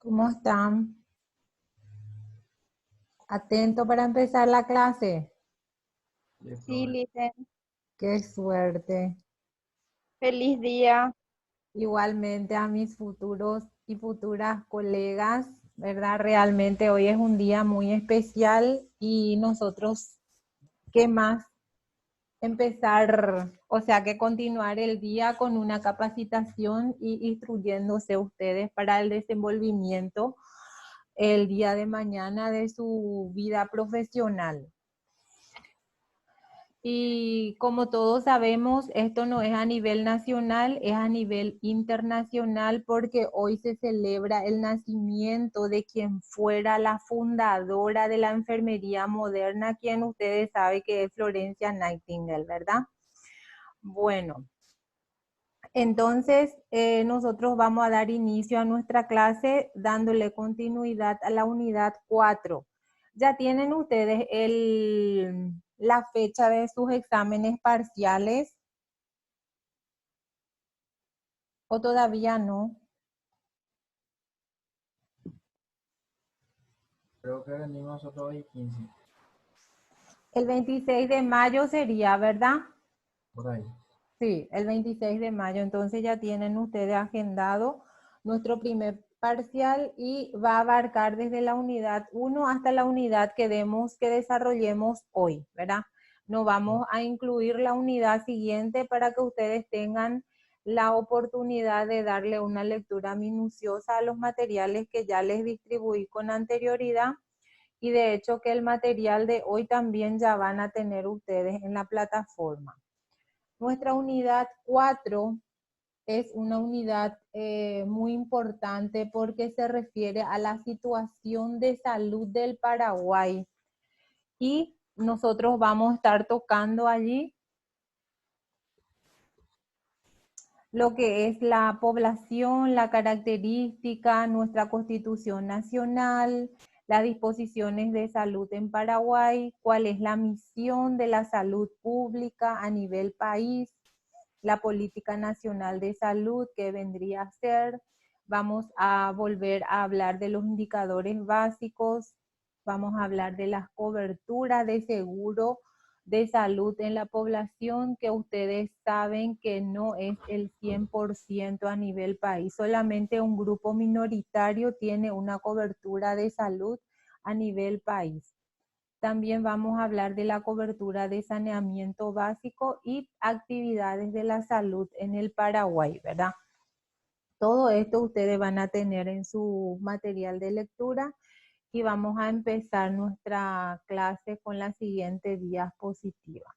¿Cómo están? Atento para empezar la clase. Listo, Sí, bueno. Licen, Qué suerte. feliz día. Igualmente a mis futuros y futuras colegas, ¿verdad? Realmente hoy es un día muy especial y nosotros, ¿qué más? Empezar, o sea, que continuar el día con una capacitación y instruyéndose ustedes para el desenvolvimiento el día de mañana de su vida profesional. Y como todos sabemos, esto no es a nivel nacional, es a nivel internacional porque hoy se celebra el nacimiento de quien fuera la fundadora de la enfermería moderna, quien ustedes saben que es Florencia Nightingale, ¿verdad? Bueno, entonces nosotros vamos a dar inicio a nuestra clase dándole continuidad a la unidad 4. Ya tienen ustedes la fecha de sus exámenes parciales o todavía no. Creo que venimos nosotros hoy 15, El 26 de mayo sería, ¿verdad? por ahí. Sí, el 26 de mayo. Entonces ya tienen ustedes agendado nuestro primer parcial y va a abarcar desde la unidad 1 hasta la unidad que desarrollemos hoy, ¿verdad? No vamos a incluir la unidad siguiente para que ustedes tengan la oportunidad de darle una lectura minuciosa a los materiales que ya les distribuí con anterioridad y de hecho que el material de hoy también ya van a tener ustedes en la plataforma. Nuestra unidad 4 es una unidad muy importante porque se refiere a la situación de salud del Paraguay y nosotros vamos a estar tocando allí lo que es la población, la característica, nuestra constitución nacional, las disposiciones de salud en Paraguay, cuál es la misión de la salud pública a nivel país, la política nacional de salud que vendría a ser. Vamos a volver a hablar de los indicadores básicos, vamos a hablar de las coberturas de seguro de salud en la población, que ustedes saben que no es el 100% a nivel país, solamente un grupo minoritario tiene una cobertura de salud a nivel país. También vamos a hablar de la cobertura de saneamiento básico y actividades de la salud en el Paraguay, ¿verdad? Todo esto ustedes van a tener en su material de lectura y vamos a empezar nuestra clase con la siguiente diapositiva.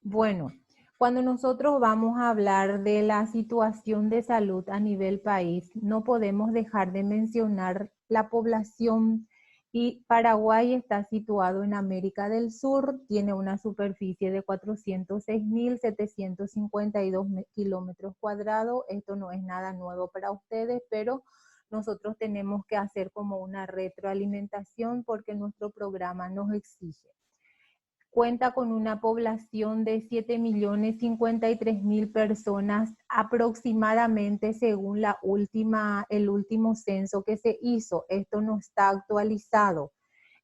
Bueno, cuando nosotros vamos a hablar de la situación de salud a nivel país, no podemos dejar de mencionar la población y Paraguay está situado en América del Sur, tiene una superficie de 406.752 kilómetros cuadrados. Esto no es nada nuevo para ustedes, pero nosotros tenemos que hacer como una retroalimentación porque nuestro programa nos exige. Cuenta con una población de 7.053.000 personas aproximadamente según el último censo que se hizo. Esto no está actualizado.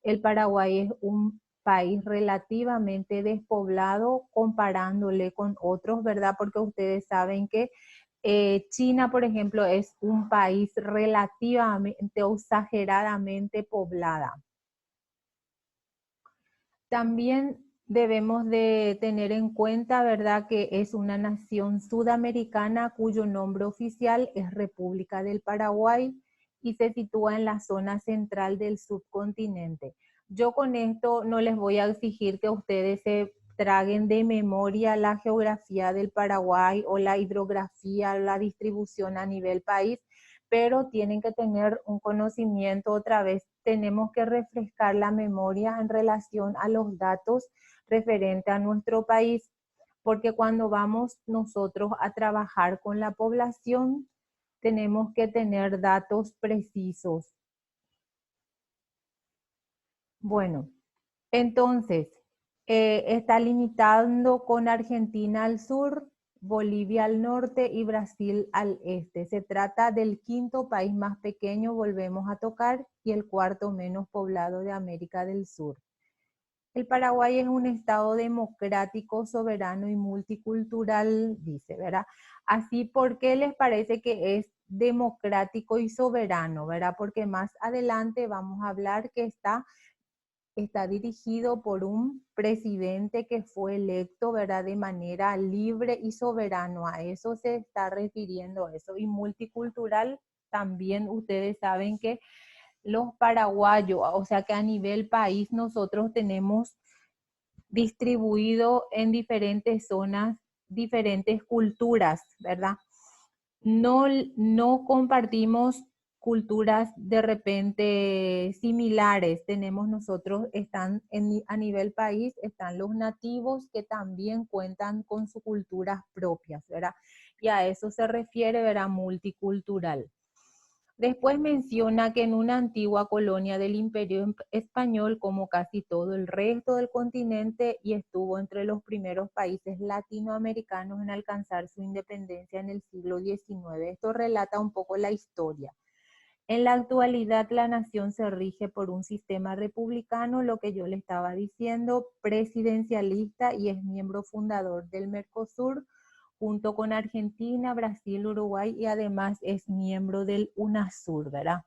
El Paraguay es un país relativamente despoblado comparándole con otros, ¿verdad? Porque ustedes saben que China, por ejemplo, es un país relativamente o exageradamente poblada. También debemos de tener en cuenta, ¿verdad?, que es una nación sudamericana cuyo nombre oficial es República del Paraguay y se sitúa en la zona central del subcontinente. Yo con esto no les voy a exigir que ustedes se traguen de memoria la geografía del Paraguay o la hidrografía, la distribución a nivel país, pero tienen que tener un conocimiento otra vez. Tenemos que refrescar la memoria en relación a los datos referente a nuestro país, porque cuando vamos nosotros a trabajar con la población, tenemos que tener datos precisos. Bueno, entonces, está limitando con Argentina al sur, Bolivia al norte y Brasil al este. Se trata del quinto país más pequeño, volvemos a tocar, y el cuarto menos poblado de América del Sur. El Paraguay es un estado democrático, soberano y multicultural, dice, ¿verdad? Así, ¿por qué les parece que es democrático y soberano, ¿verdad? Porque más adelante vamos a hablar que está dirigido por un presidente que fue electo, ¿verdad? De manera libre y soberano. A eso se está refiriendo eso. Y multicultural, también ustedes saben que los paraguayos, o sea que a nivel país nosotros tenemos distribuido en diferentes zonas, diferentes culturas, ¿verdad? No compartimos culturas de repente similares. Tenemos nosotros, a nivel país, están los nativos que también cuentan con sus culturas propias, ¿verdad? Y a eso se refiere, ¿verdad? Multicultural. Después menciona que en una antigua colonia del Imperio Español, como casi todo el resto del continente, y estuvo entre los primeros países latinoamericanos en alcanzar su independencia en el siglo XIX. Esto relata un poco la historia. En la actualidad la nación se rige por un sistema republicano, lo que yo le estaba diciendo, presidencialista, y es miembro fundador del Mercosur, junto con Argentina, Brasil, Uruguay, y además es miembro del UNASUR, ¿verdad?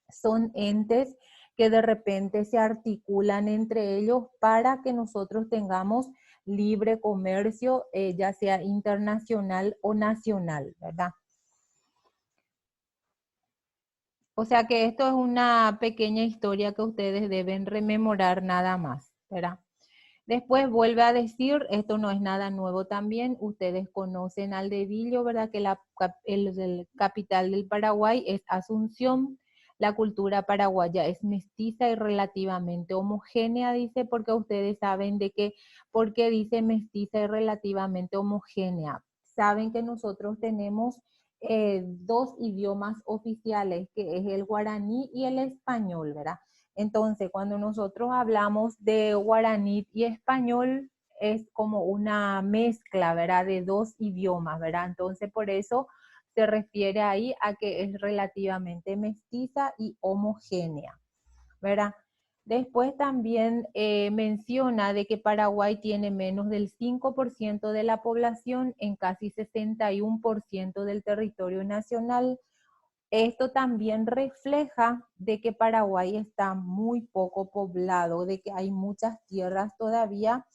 Son entes que de repente se articulan entre ellos para que nosotros tengamos libre comercio, ya sea internacional o nacional, ¿verdad? O sea que esto es una pequeña historia que ustedes deben rememorar nada más, ¿verdad? Después vuelve a decir, esto no es nada nuevo también, ustedes conocen al dedillo, ¿verdad? Que el capital del Paraguay es Asunción. La cultura paraguaya es mestiza y relativamente homogénea, dice, porque ustedes saben de que, ¿por qué dice mestiza y relativamente homogénea? Saben que nosotros tenemos dos idiomas oficiales, que es el guaraní y el español, ¿verdad? Entonces, cuando nosotros hablamos de guaraní y español, es como una mezcla, ¿verdad? De dos idiomas, ¿verdad? Entonces, por eso se refiere ahí a que es relativamente mestiza y homogénea, ¿verdad? Después también menciona de que Paraguay tiene menos del 5% de la población en casi 61% del territorio nacional. Esto también refleja de que Paraguay está muy poco poblado, de que hay muchas tierras todavía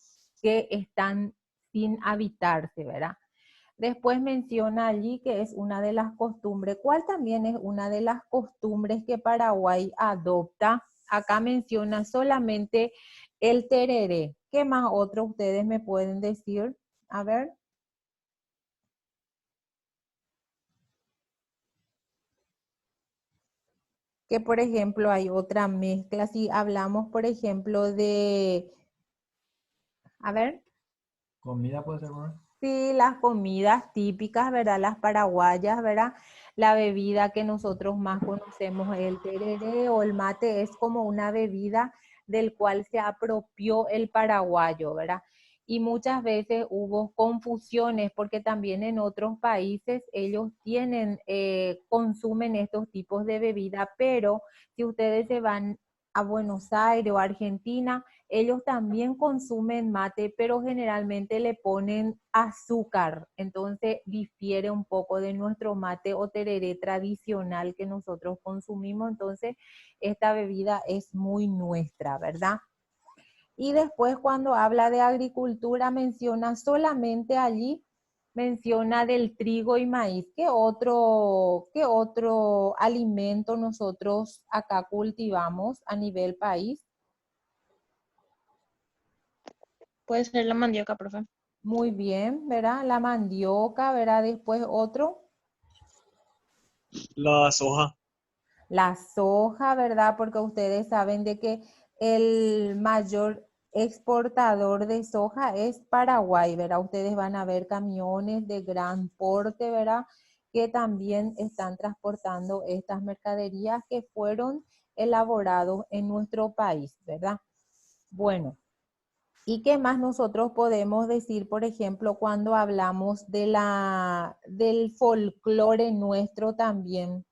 que están sin habitarse, ¿verdad? Después menciona allí que es una de las costumbres. ¿Cuál también es una de las costumbres que Paraguay adopta? Acá menciona solamente el tereré. ¿Qué más otros ustedes me pueden decir? A ver. Que por ejemplo hay otra mezcla, si hablamos por ejemplo de, a ver, ¿Comida puede ser, ¿verdad? sí, las comidas típicas, ¿verdad? Las paraguayas, ¿verdad? La bebida que nosotros más conocemos, el tereré o el mate, es como una bebida del cual se apropió el paraguayo, ¿verdad? Y muchas veces hubo confusiones porque también en otros países ellos consumen estos tipos de bebida, pero si ustedes se van a Buenos Aires o Argentina, ellos también consumen mate, pero generalmente le ponen azúcar, entonces difiere un poco de nuestro mate o tereré tradicional que nosotros consumimos, entonces esta bebida es muy nuestra, ¿verdad? Y después cuando habla de agricultura menciona solamente allí, menciona del trigo y maíz. Qué otro alimento nosotros acá cultivamos a nivel país? Puede ser la mandioca, profe. Muy bien, ¿verdad? La mandioca, ¿verdad? Después otro, La soja. la soja, ¿verdad? Porque ustedes saben de que el mayor exportador de soja es Paraguay, ¿verdad? Ustedes van a ver camiones de gran porte, ¿verdad? Que también están transportando estas mercaderías que fueron elaborados en nuestro país, ¿verdad? Bueno. ¿Y qué más nosotros podemos decir, por ejemplo, cuando hablamos de del folclore nuestro también?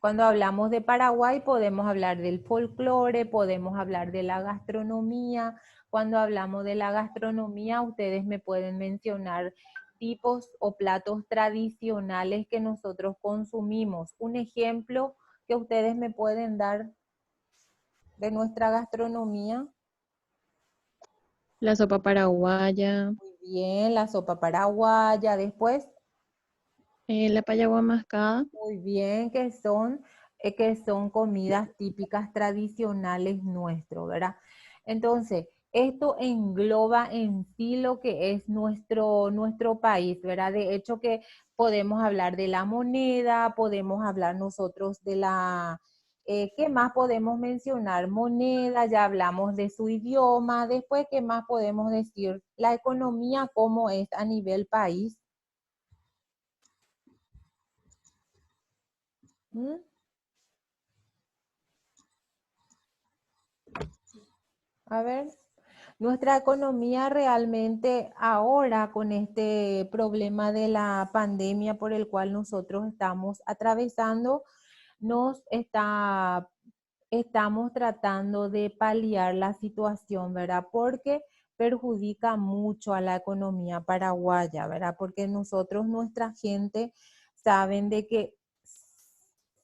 Cuando hablamos de Paraguay podemos hablar del folclore, podemos hablar de la gastronomía. Cuando hablamos de la gastronomía, ustedes me pueden mencionar tipos o platos tradicionales que nosotros consumimos. Un ejemplo que ustedes me pueden dar de nuestra gastronomía. La sopa paraguaya, Muy bien, la sopa paraguaya. Después, la payagua mascada, muy bien, que son comidas típicas tradicionales nuestros, ¿verdad? Entonces, esto engloba en sí lo que es nuestro país, ¿verdad? De hecho que podemos hablar de la moneda, podemos hablar nosotros de ¿qué más podemos mencionar? Moneda, ya hablamos de su idioma, después, ¿qué más podemos decir? La economía, ¿cómo es a nivel país? ¿Mm? A ver. Nuestra economía realmente ahora con este problema de la pandemia por el cual nosotros estamos atravesando, estamos tratando de paliar la situación, ¿verdad? Porque perjudica mucho a la economía paraguaya, ¿verdad? Porque nuestra gente, saben de que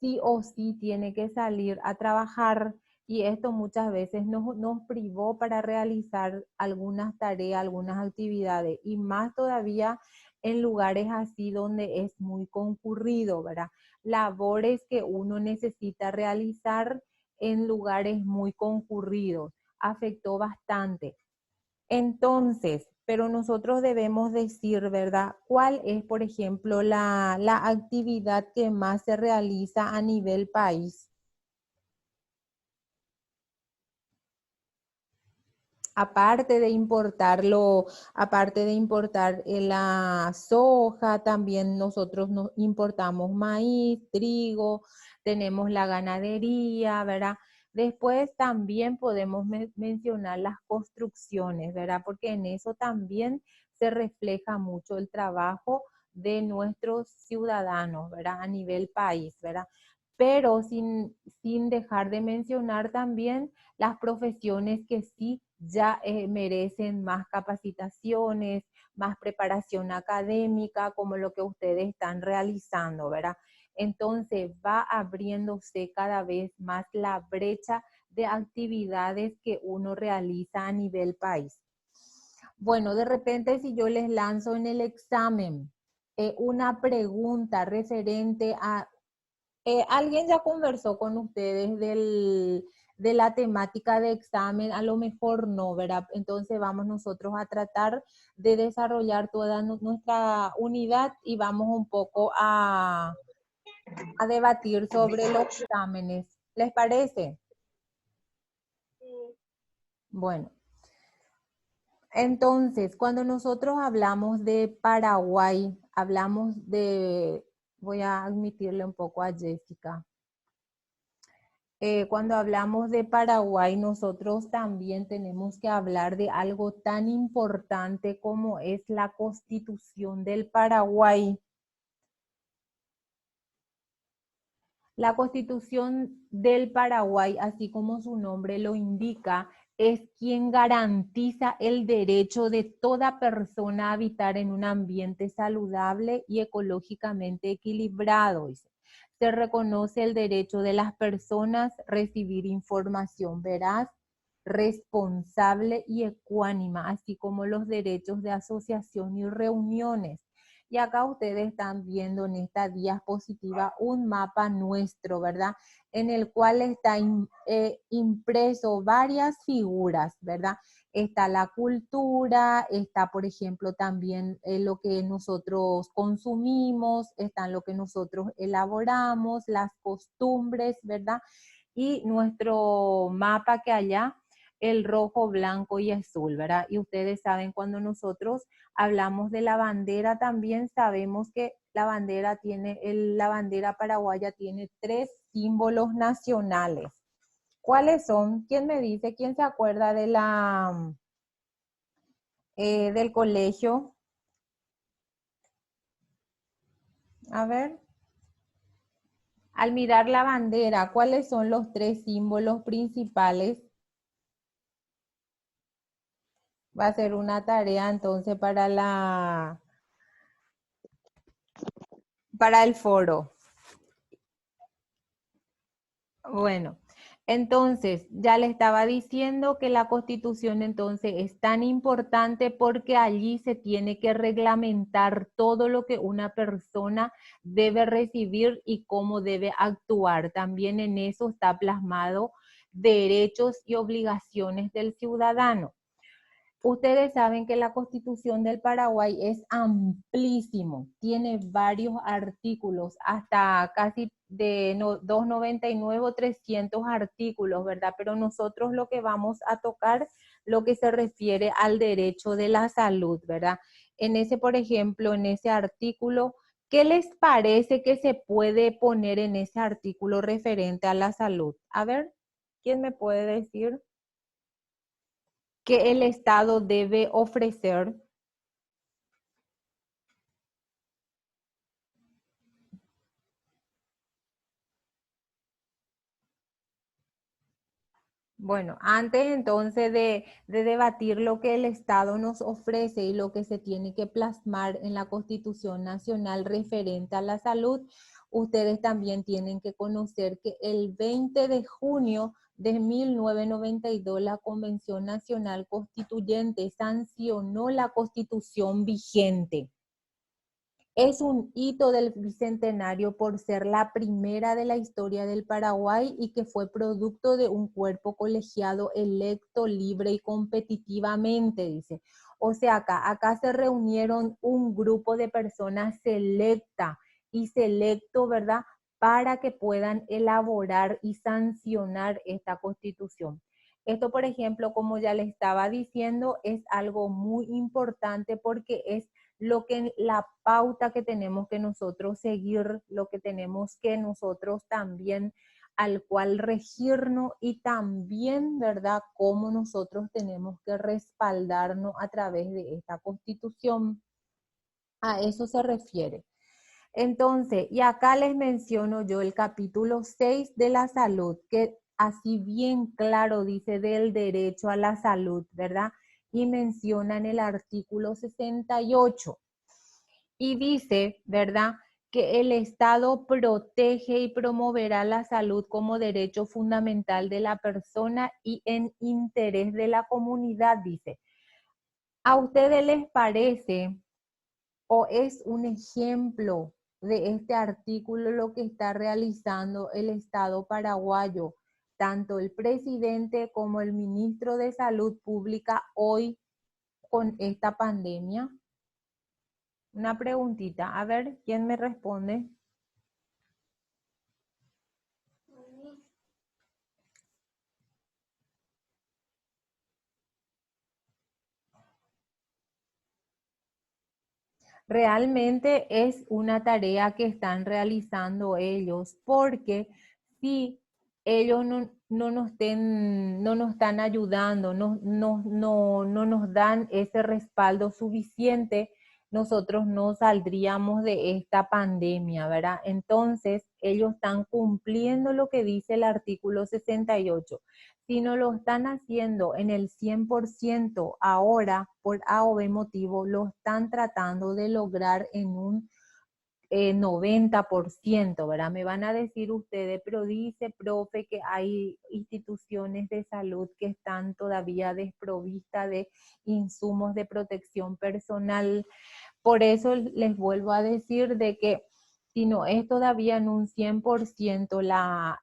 sí o sí tiene que salir a trabajar y esto muchas veces nos privó para realizar algunas tareas, algunas actividades y más todavía en lugares así donde es muy concurrido, ¿verdad? Labores que uno necesita realizar en lugares muy concurridos. Afectó bastante. Entonces, pero nosotros debemos decir, ¿verdad? ¿Cuál es, por ejemplo, la actividad que más se realiza a nivel país? Aparte de importar la soja, también nosotros importamos maíz, trigo, tenemos la ganadería, ¿verdad? Después también podemos mencionar las construcciones, ¿verdad? Porque en eso también se refleja mucho el trabajo de nuestros ciudadanos, ¿verdad? A nivel país, ¿verdad? Pero sin dejar de mencionar también las profesiones que sí ya merecen más capacitaciones, más preparación académica, como lo que ustedes están realizando, ¿verdad? Entonces va abriéndose cada vez más la brecha de actividades que uno realiza a nivel país. Bueno, de repente si yo les lanzo en el examen una pregunta referente a ¿alguien ya conversó con ustedes de la temática de examen? A lo mejor no, ¿verdad? Entonces vamos nosotros a tratar de desarrollar toda nuestra unidad y vamos un poco a debatir sobre los exámenes. ¿Les parece? Bueno, entonces cuando nosotros hablamos de Paraguay, voy a admitirle un poco a Jessica. Cuando hablamos de Paraguay, nosotros también tenemos que hablar de algo tan importante como es la Constitución del Paraguay. La Constitución del Paraguay, así como su nombre lo indica, es quien garantiza el derecho de toda persona a habitar en un ambiente saludable y ecológicamente equilibrado. Se reconoce el derecho de las personas a recibir información veraz, responsable y ecuánima, así como los derechos de asociación y reuniones. Y acá ustedes están viendo en esta diapositiva un mapa nuestro, ¿verdad? En el cual está impreso varias figuras, ¿verdad? Está la cultura, está, por ejemplo, también lo que nosotros consumimos, está lo que nosotros elaboramos, las costumbres, ¿verdad? Y nuestro mapa que allá, el rojo, blanco y azul, ¿verdad? Y ustedes saben cuando nosotros hablamos de la bandera, también sabemos que la bandera paraguaya tiene 3 símbolos nacionales. ¿Cuáles son? ¿Quién me dice? ¿Quién se acuerda de del colegio? A ver. Al mirar la bandera, ¿cuáles son los 3 símbolos principales? Va a ser una tarea entonces para el foro. Bueno, entonces ya le estaba diciendo que la Constitución entonces es tan importante porque allí se tiene que reglamentar todo lo que una persona debe recibir y cómo debe actuar. También en eso está plasmado derechos y obligaciones del ciudadano. Ustedes saben que la Constitución del Paraguay es amplísimo, tiene varios artículos, hasta casi de 299 o 300 artículos, ¿verdad? Pero nosotros lo que vamos a tocar, lo que se refiere al derecho de la salud, ¿verdad? En ese, por ejemplo, en ese artículo, ¿qué les parece que se puede poner en ese artículo referente a la salud? A ver, ¿quién me puede decir que el Estado debe ofrecer? Bueno, antes entonces de debatir lo que el Estado nos ofrece y lo que se tiene que plasmar en la Constitución Nacional referente a la salud, ustedes también tienen que conocer que el 20 de junio de 1992 la Convención Nacional Constituyente sancionó la Constitución vigente. Es un hito del bicentenario por ser la primera de la historia del Paraguay y que fue producto de un cuerpo colegiado electo libre y competitivamente, dice. O sea, acá se reunieron un grupo de personas selecta y selecto, ¿verdad? Para que puedan elaborar y sancionar esta Constitución. Esto, por ejemplo, como ya les estaba diciendo, es algo muy importante porque es lo que la pauta que tenemos que nosotros seguir, lo que tenemos que nosotros también al cual regirnos y también, ¿verdad?, cómo nosotros tenemos que respaldarnos a través de esta Constitución. A eso se refiere. Entonces, y acá les menciono yo el capítulo 6 de la salud, que así bien claro dice del derecho a la salud, ¿verdad? Y menciona en el artículo 68. Y dice, ¿verdad?, que el Estado protege y promoverá la salud como derecho fundamental de la persona y en interés de la comunidad, dice. ¿A ustedes les parece o es un ejemplo de este artículo lo que está realizando el Estado paraguayo, tanto el presidente como el ministro de Salud Pública hoy con esta pandemia? Una preguntita, a ver, ¿quién me responde? Realmente es una tarea que están realizando ellos, porque si ellos no nos están ayudando, no nos dan ese respaldo suficiente, nosotros no saldríamos de esta pandemia, ¿verdad? Entonces, ellos están cumpliendo lo que dice el artículo 68. Si no lo están haciendo en el 100% ahora, por A o B motivo, lo están tratando de lograr en un 90%, ¿verdad? Me van a decir ustedes, pero dice, profe, que hay instituciones de salud que están todavía desprovistas de insumos de protección personal. Por eso les vuelvo a decir de que si no es todavía en un 100% la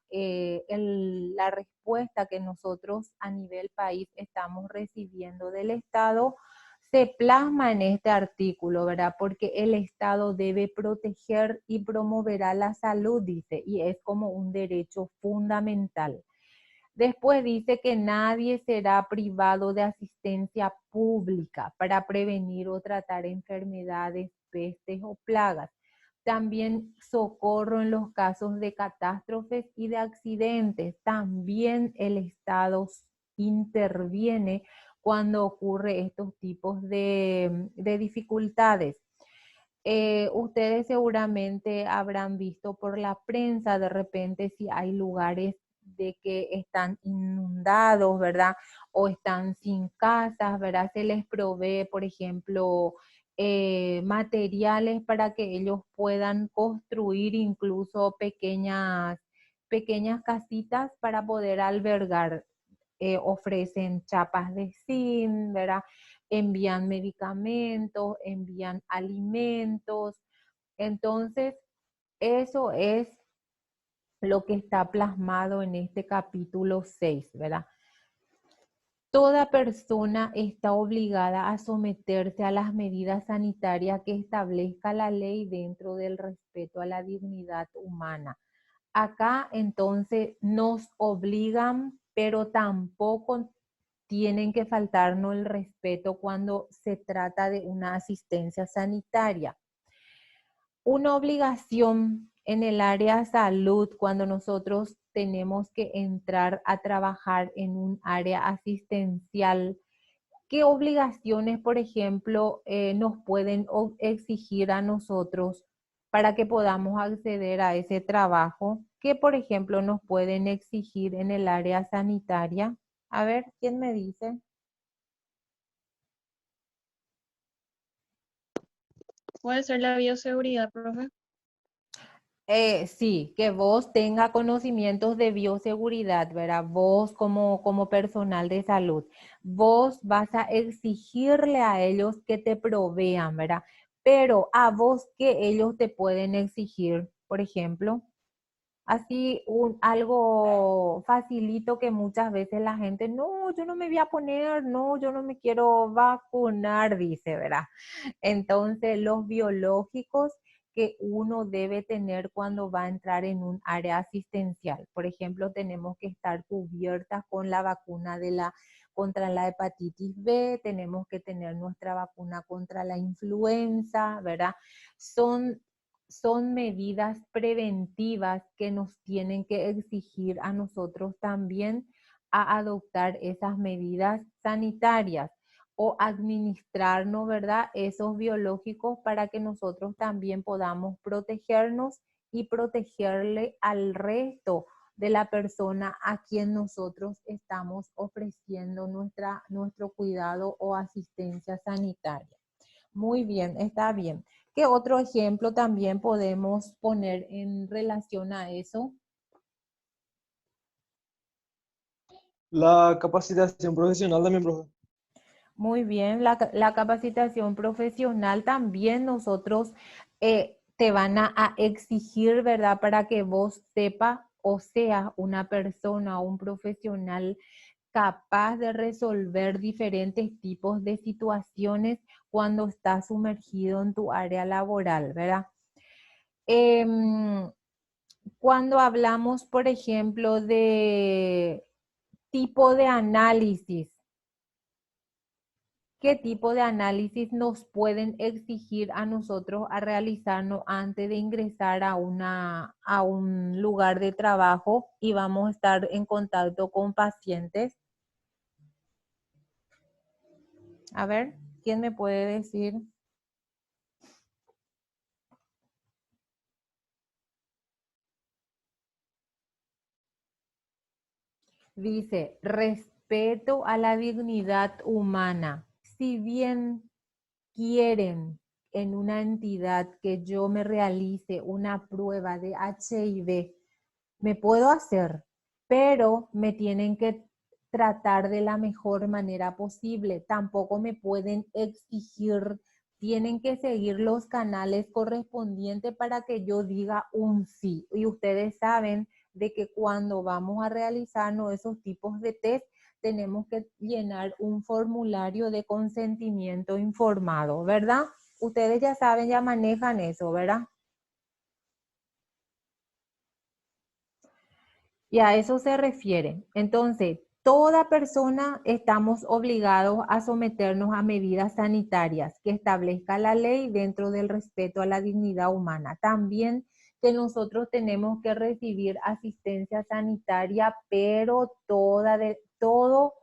respuesta que nosotros a nivel país estamos recibiendo del Estado, se plasma en este artículo, ¿verdad? Porque el Estado debe proteger y promoverá la salud, dice, y es como un derecho fundamental. Después dice que nadie será privado de asistencia pública para prevenir o tratar enfermedades, pestes o plagas. También socorro en los casos de catástrofes y de accidentes. También el Estado interviene cuando ocurre estos tipos de dificultades. Ustedes seguramente habrán visto por la prensa de repente si hay lugares de que están inundados, ¿verdad? O están sin casas, ¿verdad? Se les provee, por ejemplo, materiales para que ellos puedan construir incluso pequeñas casitas para poder albergar. Ofrecen chapas de zinc, ¿verdad? Envían medicamentos, envían alimentos. Entonces, eso es lo que está plasmado en este capítulo 6, ¿verdad? Toda persona está obligada a someterse a las medidas sanitarias que establezca la ley dentro del respeto a la dignidad humana. Acá entonces nos obligan, pero tampoco tienen que faltarnos el respeto cuando se trata de una asistencia sanitaria. Una obligación en el área de salud cuando nosotros tenemos que entrar a trabajar en un área asistencial. ¿Qué obligaciones, por ejemplo, nos pueden exigir a nosotros para que podamos acceder a ese trabajo? ¿Qué, por ejemplo, nos pueden exigir en el área sanitaria? A ver, ¿quién me dice? ¿Puede ser la bioseguridad, profe? Sí, que vos tenga conocimientos de bioseguridad, ¿verdad? Vos como personal de salud, vos vas a exigirle a ellos que te provean, ¿verdad? Pero a vos, ¿qué ellos te pueden exigir? Por ejemplo, así algo facilito que muchas veces la gente, no, yo no me voy a poner, no, yo no me quiero vacunar, dice, ¿verdad? Entonces, los biológicos que uno debe tener cuando va a entrar en un área asistencial. Por ejemplo, tenemos que estar cubiertas con la vacuna contra la hepatitis B, tenemos que tener nuestra vacuna contra la influenza, ¿verdad? Son medidas preventivas que nos tienen que exigir a nosotros también a adoptar esas medidas sanitarias o administrarnos, ¿verdad? Esos biológicos para que nosotros también podamos protegernos y protegerle al resto de la persona a quien nosotros estamos ofreciendo nuestro cuidado o asistencia sanitaria. Muy bien, está bien. ¿Qué otro ejemplo también podemos poner en relación a eso? La capacitación profesional también, profe. Muy bien, la capacitación profesional también nosotros te van a exigir, ¿verdad? Para que vos sepas o seas una persona o un profesional capaz de resolver diferentes tipos de situaciones cuando estás sumergido en tu área laboral, ¿verdad? Cuando hablamos, por ejemplo, de tipo de análisis, ¿qué tipo de análisis nos pueden exigir a nosotros a realizarnos antes de ingresar a un lugar de trabajo y vamos a estar en contacto con pacientes? A ver, ¿quién me puede decir? Dice, respeto a la dignidad humana. Si bien quieren en una entidad que yo me realice una prueba de HIV, me puedo hacer, pero me tienen que tratar de la mejor manera posible. Tampoco me pueden exigir, tienen que seguir los canales correspondientes para que yo diga un sí. Y ustedes saben de que cuando vamos a realizarnos esos tipos de test, tenemos que llenar un formulario de consentimiento informado, ¿verdad? Ustedes ya saben, ya manejan eso, ¿verdad? Y a eso se refiere. Entonces, toda persona estamos obligados a someternos a medidas sanitarias que establezca la ley dentro del respeto a la dignidad humana. También que nosotros tenemos que recibir asistencia sanitaria, pero todo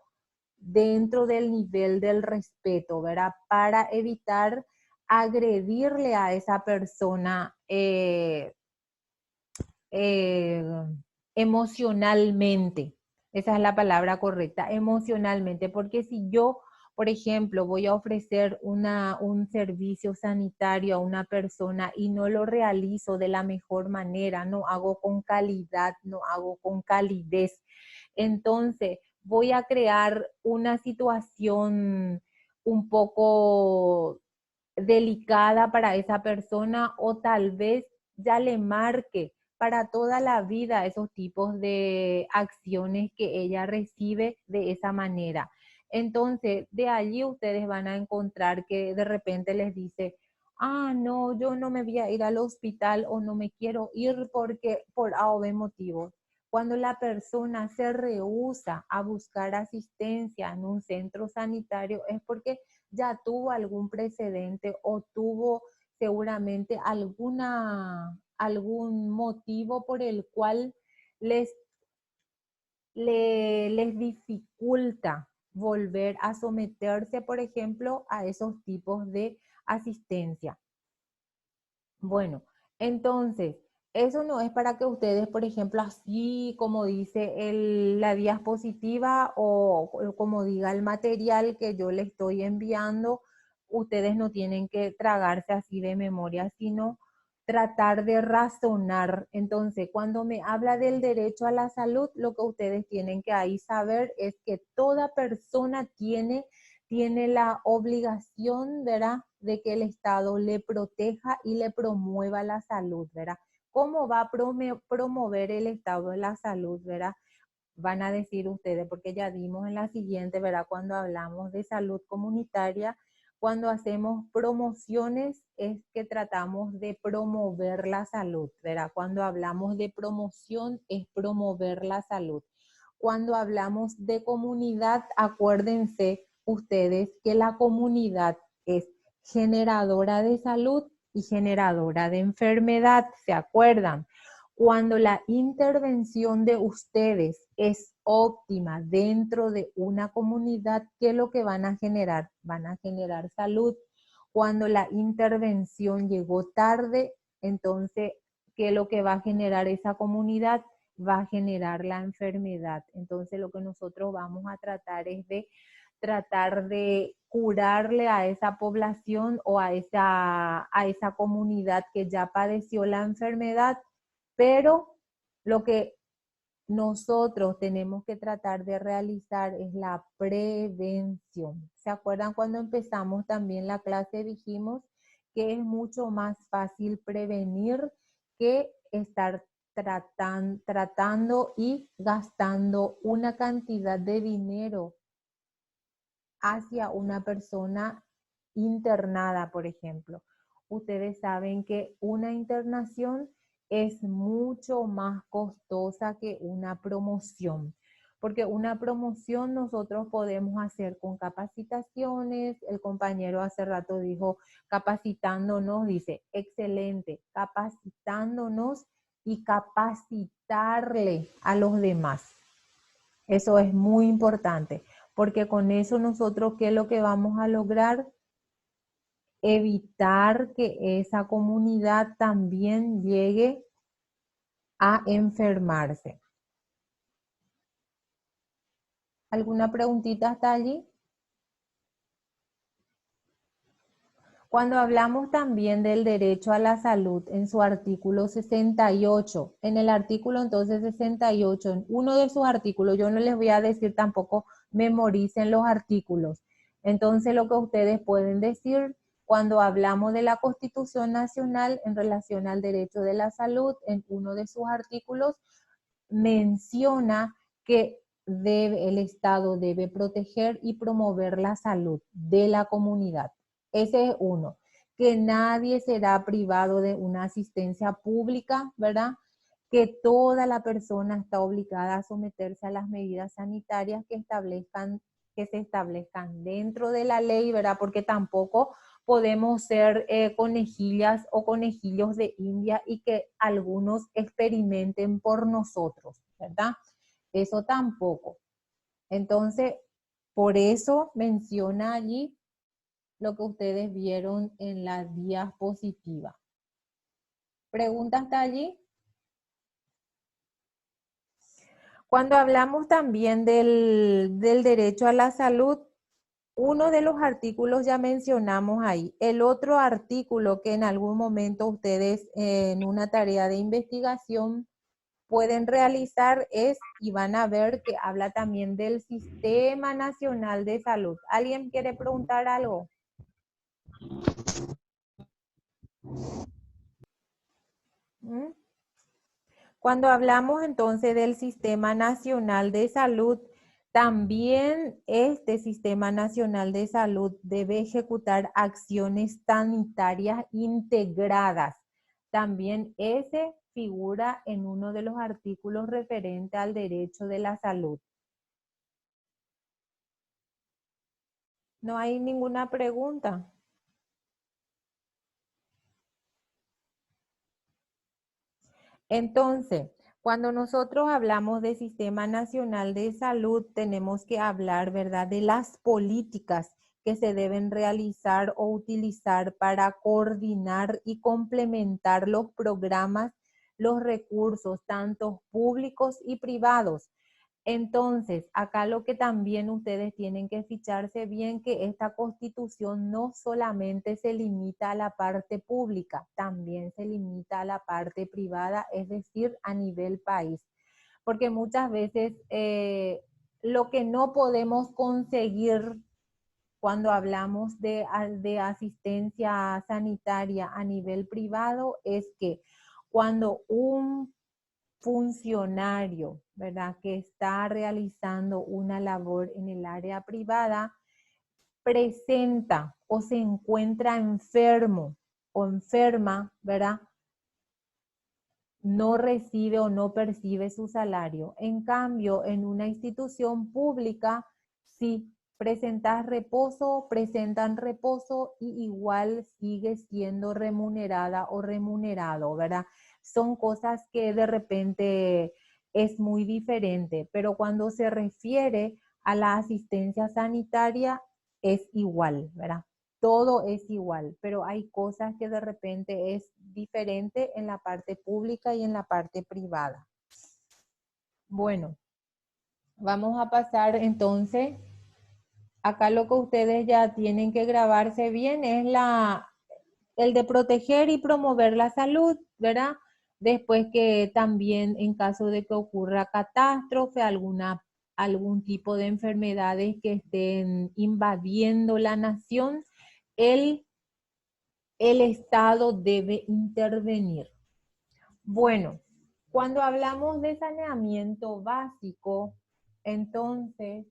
dentro del nivel del respeto, ¿verdad? Para evitar agredirle a esa persona emocionalmente. Esa es la palabra correcta, emocionalmente, porque si yo, por ejemplo, voy a ofrecer un servicio sanitario a una persona y no lo realizo de la mejor manera, no hago con calidad, no hago con calidez, entonces voy a crear una situación un poco delicada para esa persona o tal vez ya le marque para toda la vida esos tipos de acciones que ella recibe de esa manera. Entonces, de allí ustedes van a encontrar que de repente les dice, ah, no, yo no me voy a ir al hospital o no me quiero ir porque por A o B motivos. Cuando la persona se rehúsa a buscar asistencia en un centro sanitario es porque ya tuvo algún precedente o tuvo seguramente algún motivo por el cual les dificulta volver a someterse, por ejemplo, a esos tipos de asistencia. Bueno, entonces, eso no es para que ustedes, por ejemplo, así como dice la diapositiva o como diga el material que yo les estoy enviando, ustedes no tienen que tragarse así de memoria, sino tratar de razonar. Entonces, cuando me habla del derecho a la salud, lo que ustedes tienen que ahí saber es que toda persona tiene la obligación, ¿verdad?, de que el Estado le proteja y le promueva la salud, ¿verdad? ¿Cómo va a promover el Estado la salud, ¿verdad? Van a decir ustedes, porque ya dimos en la siguiente, ¿verdad? Cuando hablamos de salud comunitaria, cuando hacemos promociones es que tratamos de promover la salud, ¿verdad? Cuando hablamos de promoción es promover la salud. Cuando hablamos de comunidad, acuérdense ustedes que la comunidad es generadora de salud y generadora de enfermedad, ¿se acuerdan? Cuando la intervención de ustedes es óptima dentro de una comunidad, ¿qué es lo que van a generar? Van a generar salud. Cuando la intervención llegó tarde, entonces, ¿qué es lo que va a generar esa comunidad? Va a generar la enfermedad. Entonces, lo que nosotros vamos a tratar es de tratar de curarle a esa población o a esa comunidad que ya padeció la enfermedad, pero lo que nosotros tenemos que tratar de realizar es la prevención. ¿Se acuerdan cuando empezamos también la clase? Dijimos que es mucho más fácil prevenir que estar tratando y gastando una cantidad de dinero hacia una persona internada, por ejemplo. Ustedes saben que una internación es mucho más costosa que una promoción, porque una promoción nosotros podemos hacer con capacitaciones. El compañero hace rato dijo capacitándonos, dice, excelente, capacitándonos y capacitarle a los demás. Eso es muy importante, porque con eso nosotros, ¿qué es lo que vamos a lograr? Evitar que esa comunidad también llegue a enfermarse. ¿Alguna preguntita hasta allí? Cuando hablamos también del derecho a la salud en su artículo 68, en el artículo entonces 68, en uno de sus artículos, yo no les voy a decir tampoco memoricen los artículos. Entonces lo que ustedes pueden decir cuando hablamos de la Constitución Nacional en relación al derecho de la salud, en uno de sus artículos menciona que el Estado debe proteger y promover la salud de la comunidad. Ese es uno, que nadie será privado de una asistencia pública, ¿verdad? que toda la persona está obligada a someterse a las medidas sanitarias que se establezcan dentro de la ley, ¿verdad? Porque tampoco podemos ser conejillas o conejillos de India y que algunos experimenten por nosotros, ¿verdad? Eso tampoco. Entonces, por eso menciona allí lo que ustedes vieron en la diapositiva. ¿Pregunta hasta allí? Cuando hablamos también del derecho a la salud, uno de los artículos ya mencionamos ahí. El otro artículo que en algún momento ustedes en una tarea de investigación pueden realizar es, y van a ver que habla también del Sistema Nacional de Salud. ¿Alguien quiere preguntar algo? ¿Mm? Cuando hablamos entonces del Sistema Nacional de Salud, también este Sistema Nacional de Salud debe ejecutar acciones sanitarias integradas. También ese figura en uno de los artículos referente al derecho de la salud. ¿No hay ninguna pregunta? Entonces, cuando nosotros hablamos de Sistema Nacional de Salud, tenemos que hablar, ¿verdad?, de las políticas que se deben realizar o utilizar para coordinar y complementar los programas, los recursos, tanto públicos y privados. Entonces, acá lo que también ustedes tienen que ficharse bien que esta Constitución no solamente se limita a la parte pública, también se limita a la parte privada, es decir, a nivel país. Porque muchas veces lo que no podemos conseguir cuando hablamos de asistencia sanitaria a nivel privado es que cuando un funcionario, ¿verdad?, que está realizando una labor en el área privada, presenta o se encuentra enfermo o enferma, ¿verdad?, no recibe o no percibe su salario. En cambio, en una institución pública, sí, presentan reposo y igual sigue siendo remunerada o remunerado, ¿verdad? Son cosas que de repente es muy diferente, pero cuando se refiere a la asistencia sanitaria es igual, ¿verdad? Todo es igual, pero hay cosas que de repente es diferente en la parte pública y en la parte privada. Bueno, vamos a pasar entonces, acá lo que ustedes ya tienen que grabarse bien es el de proteger y promover la salud, ¿verdad? Después que también en caso de que ocurra catástrofe, algún tipo de enfermedades que estén invadiendo la nación, el Estado debe intervenir. Bueno, cuando hablamos de saneamiento básico, entonces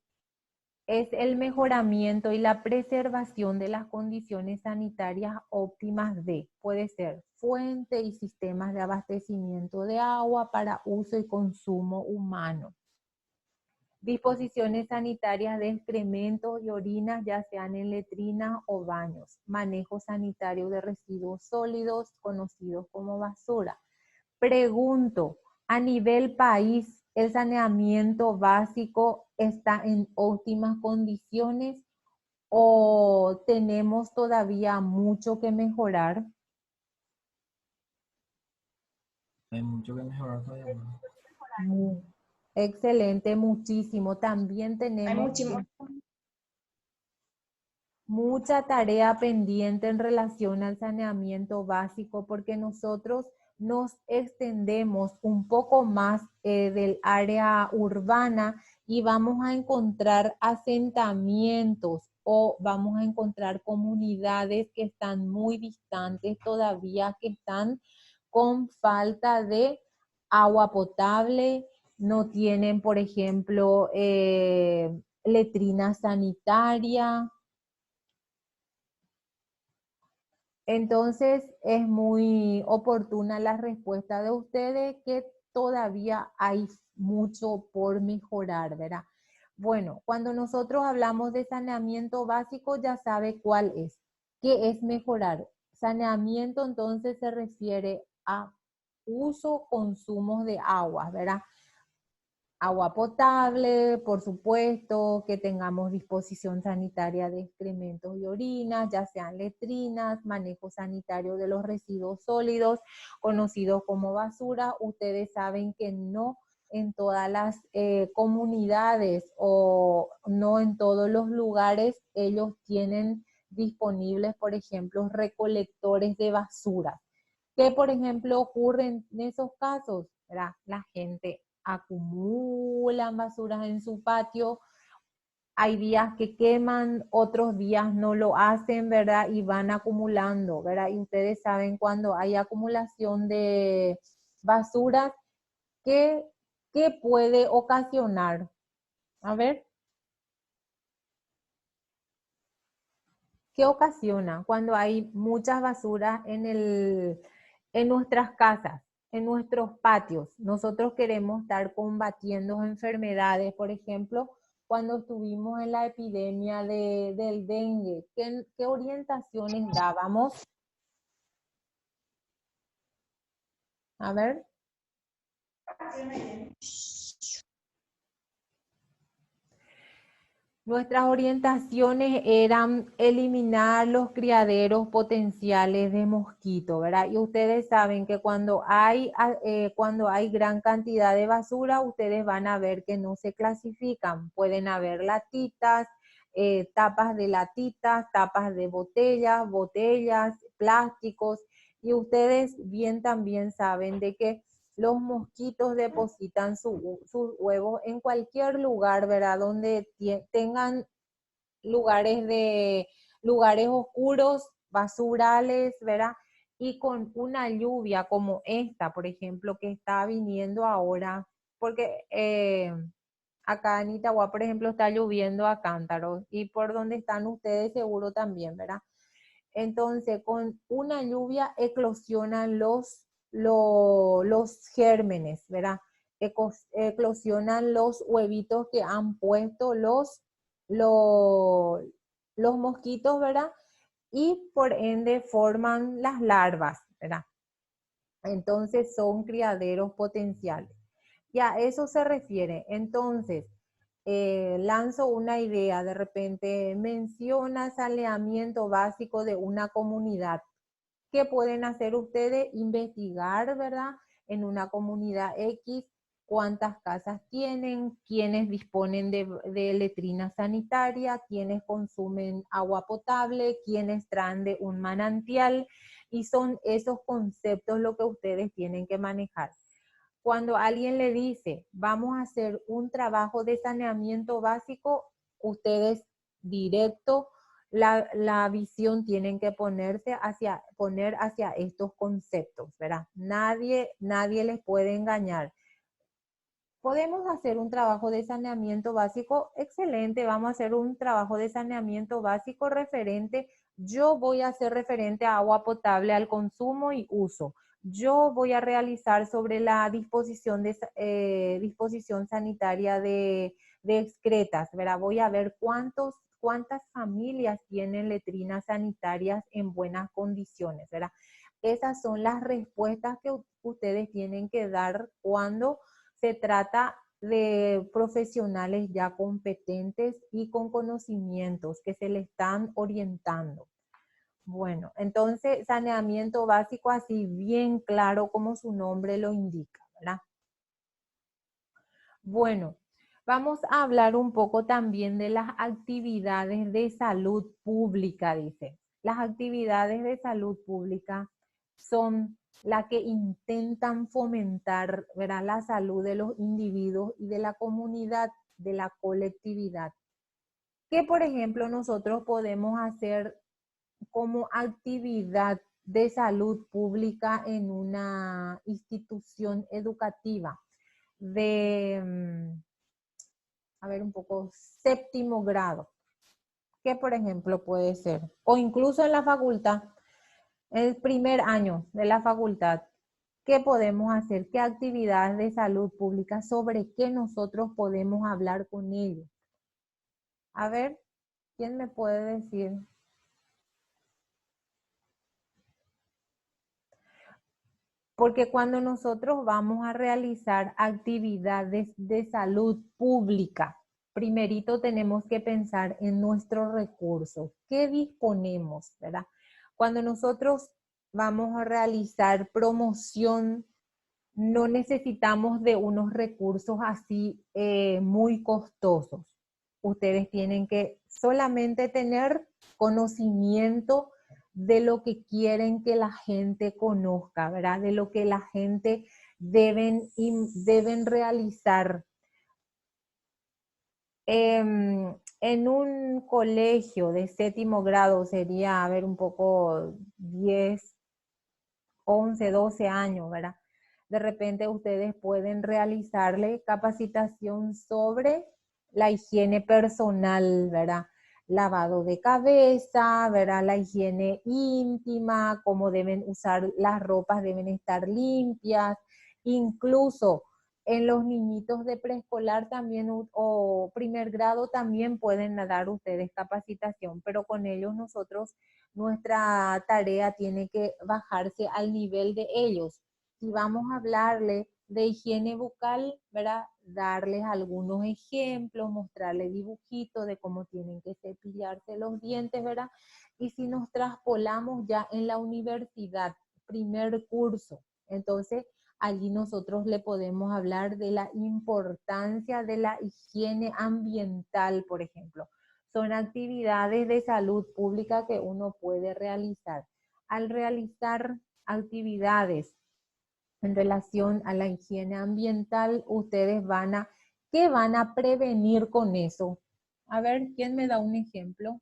es el mejoramiento y la preservación de las condiciones sanitarias óptimas puede ser fuente y sistemas de abastecimiento de agua para uso y consumo humano. Disposiciones sanitarias de excrementos y orinas, ya sean en letrinas o baños. Manejo sanitario de residuos sólidos, conocidos como basura. Pregunto, a nivel país, ¿el saneamiento básico está en óptimas condiciones o tenemos todavía mucho que mejorar? Hay mucho que mejorar todavía, ¿no? Excelente, muchísimo. También Hay tenemos muchísimo. mucha tarea pendiente en relación al saneamiento básico porque nosotros nos extendemos un poco más del área urbana y vamos a encontrar asentamientos o vamos a encontrar comunidades que están muy distantes todavía, que están con falta de agua potable, no tienen, por ejemplo, letrina sanitaria. Entonces es muy oportuna la respuesta de ustedes que todavía hay mucho por mejorar, ¿verdad? Bueno, cuando nosotros hablamos de saneamiento básico, ya sabe cuál es. ¿Qué es mejorar? Saneamiento entonces se refiere a uso, consumo de agua, ¿verdad? Agua potable, por supuesto, que tengamos disposición sanitaria de excrementos y orinas, ya sean letrinas, manejo sanitario de los residuos sólidos, conocidos como basura. Ustedes saben que no en todas las comunidades o no en todos los lugares ellos tienen disponibles, por ejemplo, recolectores de basura. ¿Qué, por ejemplo, ocurre en esos casos? ¿Verdad? La gente acumulan basuras en su patio, hay días que queman, otros días no lo hacen, ¿verdad? Y van acumulando, ¿verdad? Y ustedes saben cuando hay acumulación de basuras, ¿qué puede ocasionar? A ver, ¿qué ocasiona cuando hay muchas basuras en nuestras casas, en nuestros patios? Nosotros queremos estar combatiendo enfermedades, por ejemplo, cuando estuvimos en la epidemia del dengue, ¿qué orientaciones dábamos? A ver. Nuestras orientaciones eran eliminar los criaderos potenciales de mosquitos, ¿verdad? Y ustedes saben que cuando hay gran cantidad de basura, ustedes van a ver que no se clasifican. Pueden haber latitas, tapas de latitas, tapas de botellas, plásticos. Y ustedes bien también saben de que los mosquitos depositan sus huevos en cualquier lugar, ¿verdad? Donde tengan lugares oscuros, basurales, ¿verdad? Y con una lluvia como esta, por ejemplo, que está viniendo ahora, porque acá en Itagua, por ejemplo, está lloviendo a cántaros, y por donde están ustedes seguro también, ¿verdad? Entonces, con una lluvia eclosionan los gérmenes, ¿verdad? Eclosionan los huevitos que han puesto los mosquitos, ¿verdad? Y por ende forman las larvas, ¿verdad? Entonces son criaderos potenciales. Y a eso se refiere. Entonces, lanzo una idea, de repente menciona saneamiento básico de una comunidad. ¿Qué pueden hacer ustedes? Investigar, ¿verdad? En una comunidad X, cuántas casas tienen, quiénes disponen de letrina sanitaria, quiénes consumen agua potable, quiénes traen de un manantial, y son esos conceptos lo que ustedes tienen que manejar. Cuando alguien le dice, vamos a hacer un trabajo de saneamiento básico, ustedes directo la visión tienen que poner hacia estos conceptos, ¿verdad? Nadie les puede engañar. ¿Podemos hacer un trabajo de saneamiento básico? Excelente, vamos a hacer un trabajo de saneamiento básico referente. Yo voy a hacer referente a agua potable, al consumo y uso. Yo voy a realizar sobre la disposición sanitaria de excretas, ¿verdad? Voy a ver cuántas familias tienen letrinas sanitarias en buenas condiciones, ¿verdad? Esas son las respuestas que ustedes tienen que dar cuando se trata de profesionales ya competentes y con conocimientos que se le están orientando. Bueno, entonces saneamiento básico así bien claro como su nombre lo indica, ¿verdad? Bueno, vamos a hablar un poco también de las actividades de salud pública, dice. Las actividades de salud pública son las que intentan fomentar, ¿verdad?, la salud de los individuos y de la comunidad, de la colectividad. ¿Qué, por ejemplo, nosotros podemos hacer como actividad de salud pública en una institución educativa a ver, un poco séptimo grado? ¿Qué, por ejemplo, puede ser? O incluso en la facultad, el primer año de la facultad. ¿qué podemos hacer? ¿Qué actividades de salud pública? ¿Sobre qué nosotros podemos hablar con ellos? A ver, ¿quién me puede decir? Porque cuando nosotros vamos a realizar actividades de salud pública, primerito tenemos que pensar en nuestros recursos. ¿Qué disponemos, verdad? Cuando nosotros vamos a realizar promoción, no necesitamos de unos recursos así muy costosos. Ustedes tienen que solamente tener conocimiento de lo que quieren que la gente conozca, ¿verdad? De lo que la gente deben realizar. En un colegio de 7º grado sería, a ver, un poco 10, 11, 12 años, ¿verdad? De repente ustedes pueden realizarle capacitación sobre la higiene personal, ¿verdad? Lavado de cabeza, ¿verdad? La higiene íntima, cómo deben usar las ropas, deben estar limpias, incluso en los niñitos de preescolar también o primer grado también pueden dar ustedes capacitación, pero con ellos nuestra tarea tiene que bajarse al nivel de ellos. Si vamos a hablarle de higiene bucal, ¿verdad? Darles algunos ejemplos, mostrarles dibujitos de cómo tienen que cepillarse los dientes, ¿verdad? Y si nos traspolamos ya en la universidad, primer curso, entonces allí nosotros le podemos hablar de la importancia de la higiene ambiental, por ejemplo. Son actividades de salud pública que uno puede realizar. Al realizar actividades en relación a la higiene ambiental, ustedes ¿qué van a prevenir con eso? A ver, ¿quién me da un ejemplo?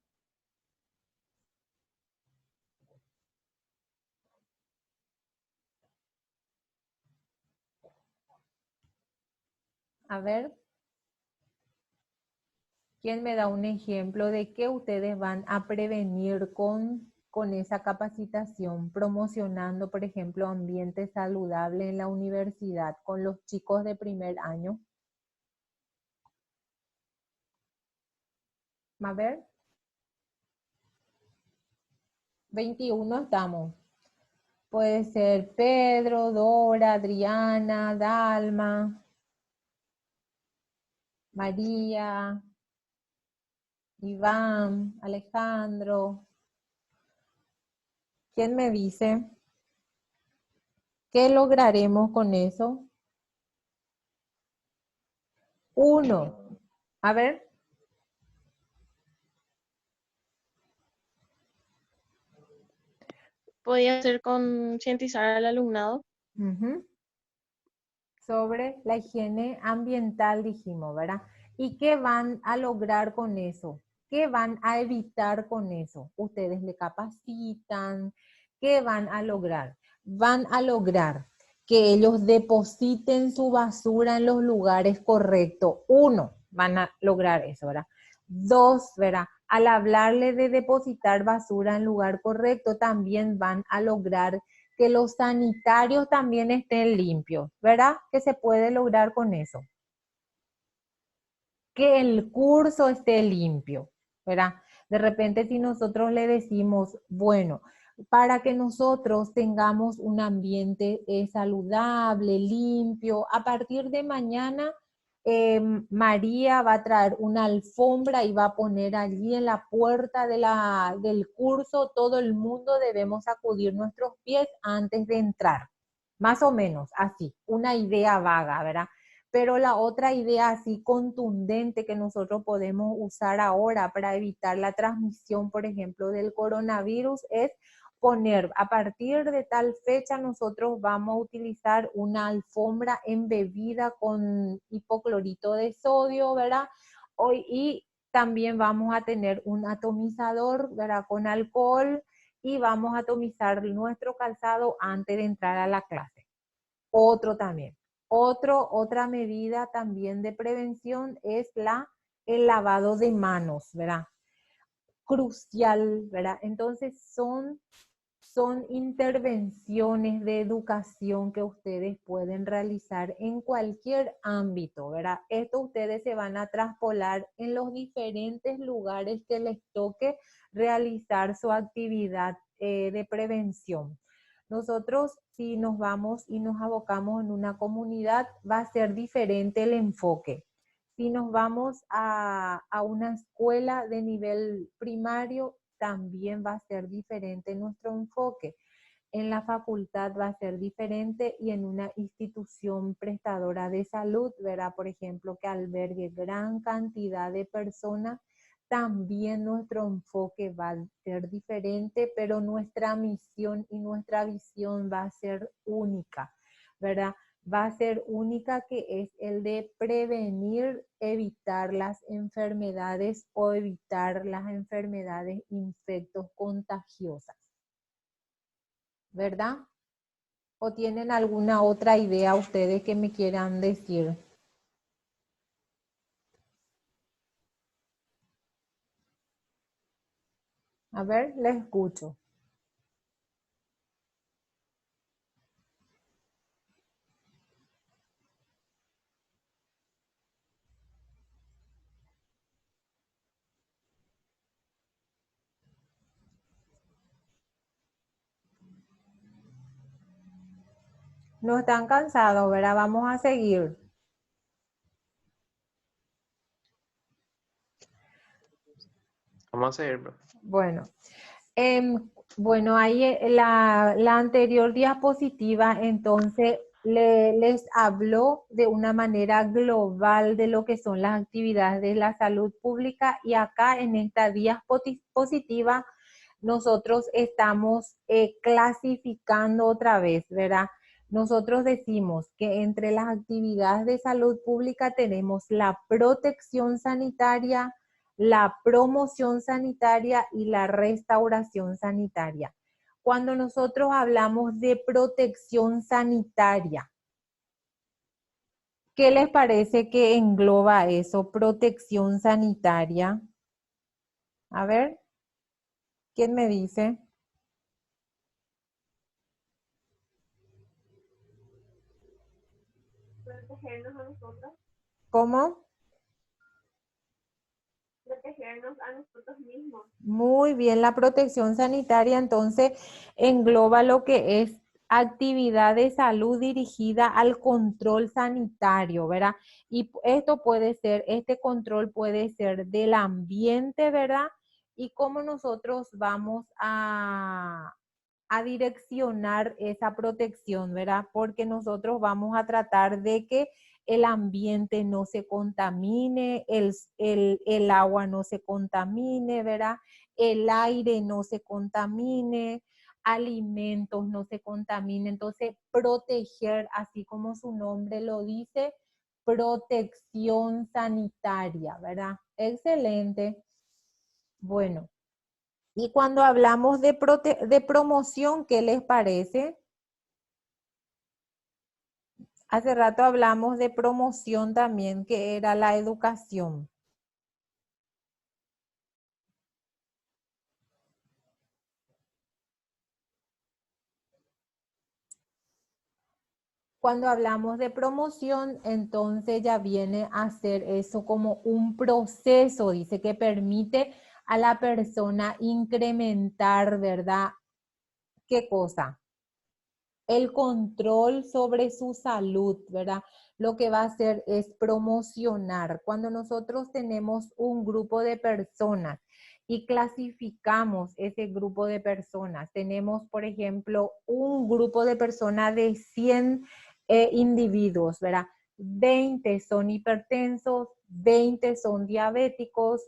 A ver, ¿quién me da un ejemplo de qué ustedes van a prevenir con esa capacitación, promocionando, por ejemplo, ambiente saludable en la universidad con los chicos de primer año? A ver, 21 estamos. Puede ser Pedro, Dora, Adriana, Dalma, María, Iván, Alejandro. ¿Quién me dice? ¿Qué lograremos con eso? 1. A ver. Podría ser concientizar al alumnado. Sobre la higiene ambiental dijimos, ¿verdad? ¿Y qué van a lograr con eso? ¿Qué van a evitar con eso? Ustedes le capacitan. ¿Qué van a lograr? Van a lograr que ellos depositen su basura en los lugares correctos. 1, van a lograr eso, ¿verdad? 2, ¿verdad? Al hablarle de depositar basura en lugar correcto, también van a lograr que los sanitarios también estén limpios, ¿verdad? ¿Qué se puede lograr con eso? Que el curso esté limpio, ¿verdad? De repente si nosotros le decimos, bueno, para que nosotros tengamos un ambiente saludable, limpio, a partir de mañana María va a traer una alfombra y va a poner allí en la puerta del curso, todo el mundo debemos sacudir nuestros pies antes de entrar. Más o menos así, una idea vaga, ¿verdad? Pero la otra idea así contundente que nosotros podemos usar ahora para evitar la transmisión, por ejemplo, del coronavirus es poner, a partir de tal fecha nosotros vamos a utilizar una alfombra embebida con hipoclorito de sodio, ¿verdad? Y también vamos a tener un atomizador, ¿verdad? Con alcohol y vamos a atomizar nuestro calzado antes de entrar a la clase. Otro también. Otra medida también de prevención es el lavado de manos, ¿verdad? Crucial, ¿verdad? Entonces son son intervenciones de educación que ustedes pueden realizar en cualquier ámbito, ¿verdad? Esto ustedes se van a traspolar en los diferentes lugares que les toque realizar su actividad de prevención. Nosotros, si nos vamos y nos abocamos en una comunidad, va a ser diferente el enfoque. Si nos vamos a una escuela de nivel primario, también va a ser diferente nuestro enfoque. En la facultad va a ser diferente y en una institución prestadora de salud, ¿verdad? Por ejemplo, que albergue gran cantidad de personas, también nuestro enfoque va a ser diferente, pero nuestra misión y nuestra visión va a ser única, ¿verdad? Va a ser única, que es el de prevenir, evitar las enfermedades o evitar las enfermedades infectos contagiosas, ¿verdad? ¿O tienen alguna otra idea ustedes que me quieran decir? A ver, les escucho. No están cansados, ¿verdad? Vamos a seguir. Vamos a seguir, profe. Bueno, bueno, ahí la anterior diapositiva entonces les habló de una manera global de lo que son las actividades de la salud pública, y acá en esta diapositiva nosotros estamos clasificando otra vez, ¿verdad? Nosotros decimos que entre las actividades de salud pública tenemos la protección sanitaria, la promoción sanitaria y la restauración sanitaria. Cuando nosotros hablamos de protección sanitaria, ¿qué les parece que engloba eso? Protección sanitaria. A ver, ¿quién me dice? Protegernos a nosotros, ¿Cómo? protegernos a nosotros mismos. Muy bien, la protección sanitaria entonces engloba lo que es actividad de salud dirigida al control sanitario, ¿verdad? Y esto puede ser, este control puede ser del ambiente, ¿verdad? Y cómo nosotros vamos a direccionar esa protección, ¿verdad? Porque nosotros vamos a tratar de que el ambiente no se contamine, el agua no se contamine, ¿verdad? El aire no se contamine, alimentos no se contaminen. Entonces, proteger, así como su nombre lo dice, protección sanitaria, ¿verdad? Excelente. Bueno, y cuando hablamos de promoción, ¿qué les parece? Hace rato hablamos de promoción también, que era la educación. Cuando hablamos de promoción, entonces ya viene a ser eso como un proceso, dice, que permite a la persona incrementar, ¿verdad? ¿Qué cosa? El control sobre su salud, ¿verdad? Lo que va a hacer es promocionar. Cuando nosotros tenemos un grupo de personas y clasificamos ese grupo de personas, tenemos, por ejemplo, un grupo de personas de 100 individuos, ¿verdad? 20 son hipertensos, 20 son diabéticos,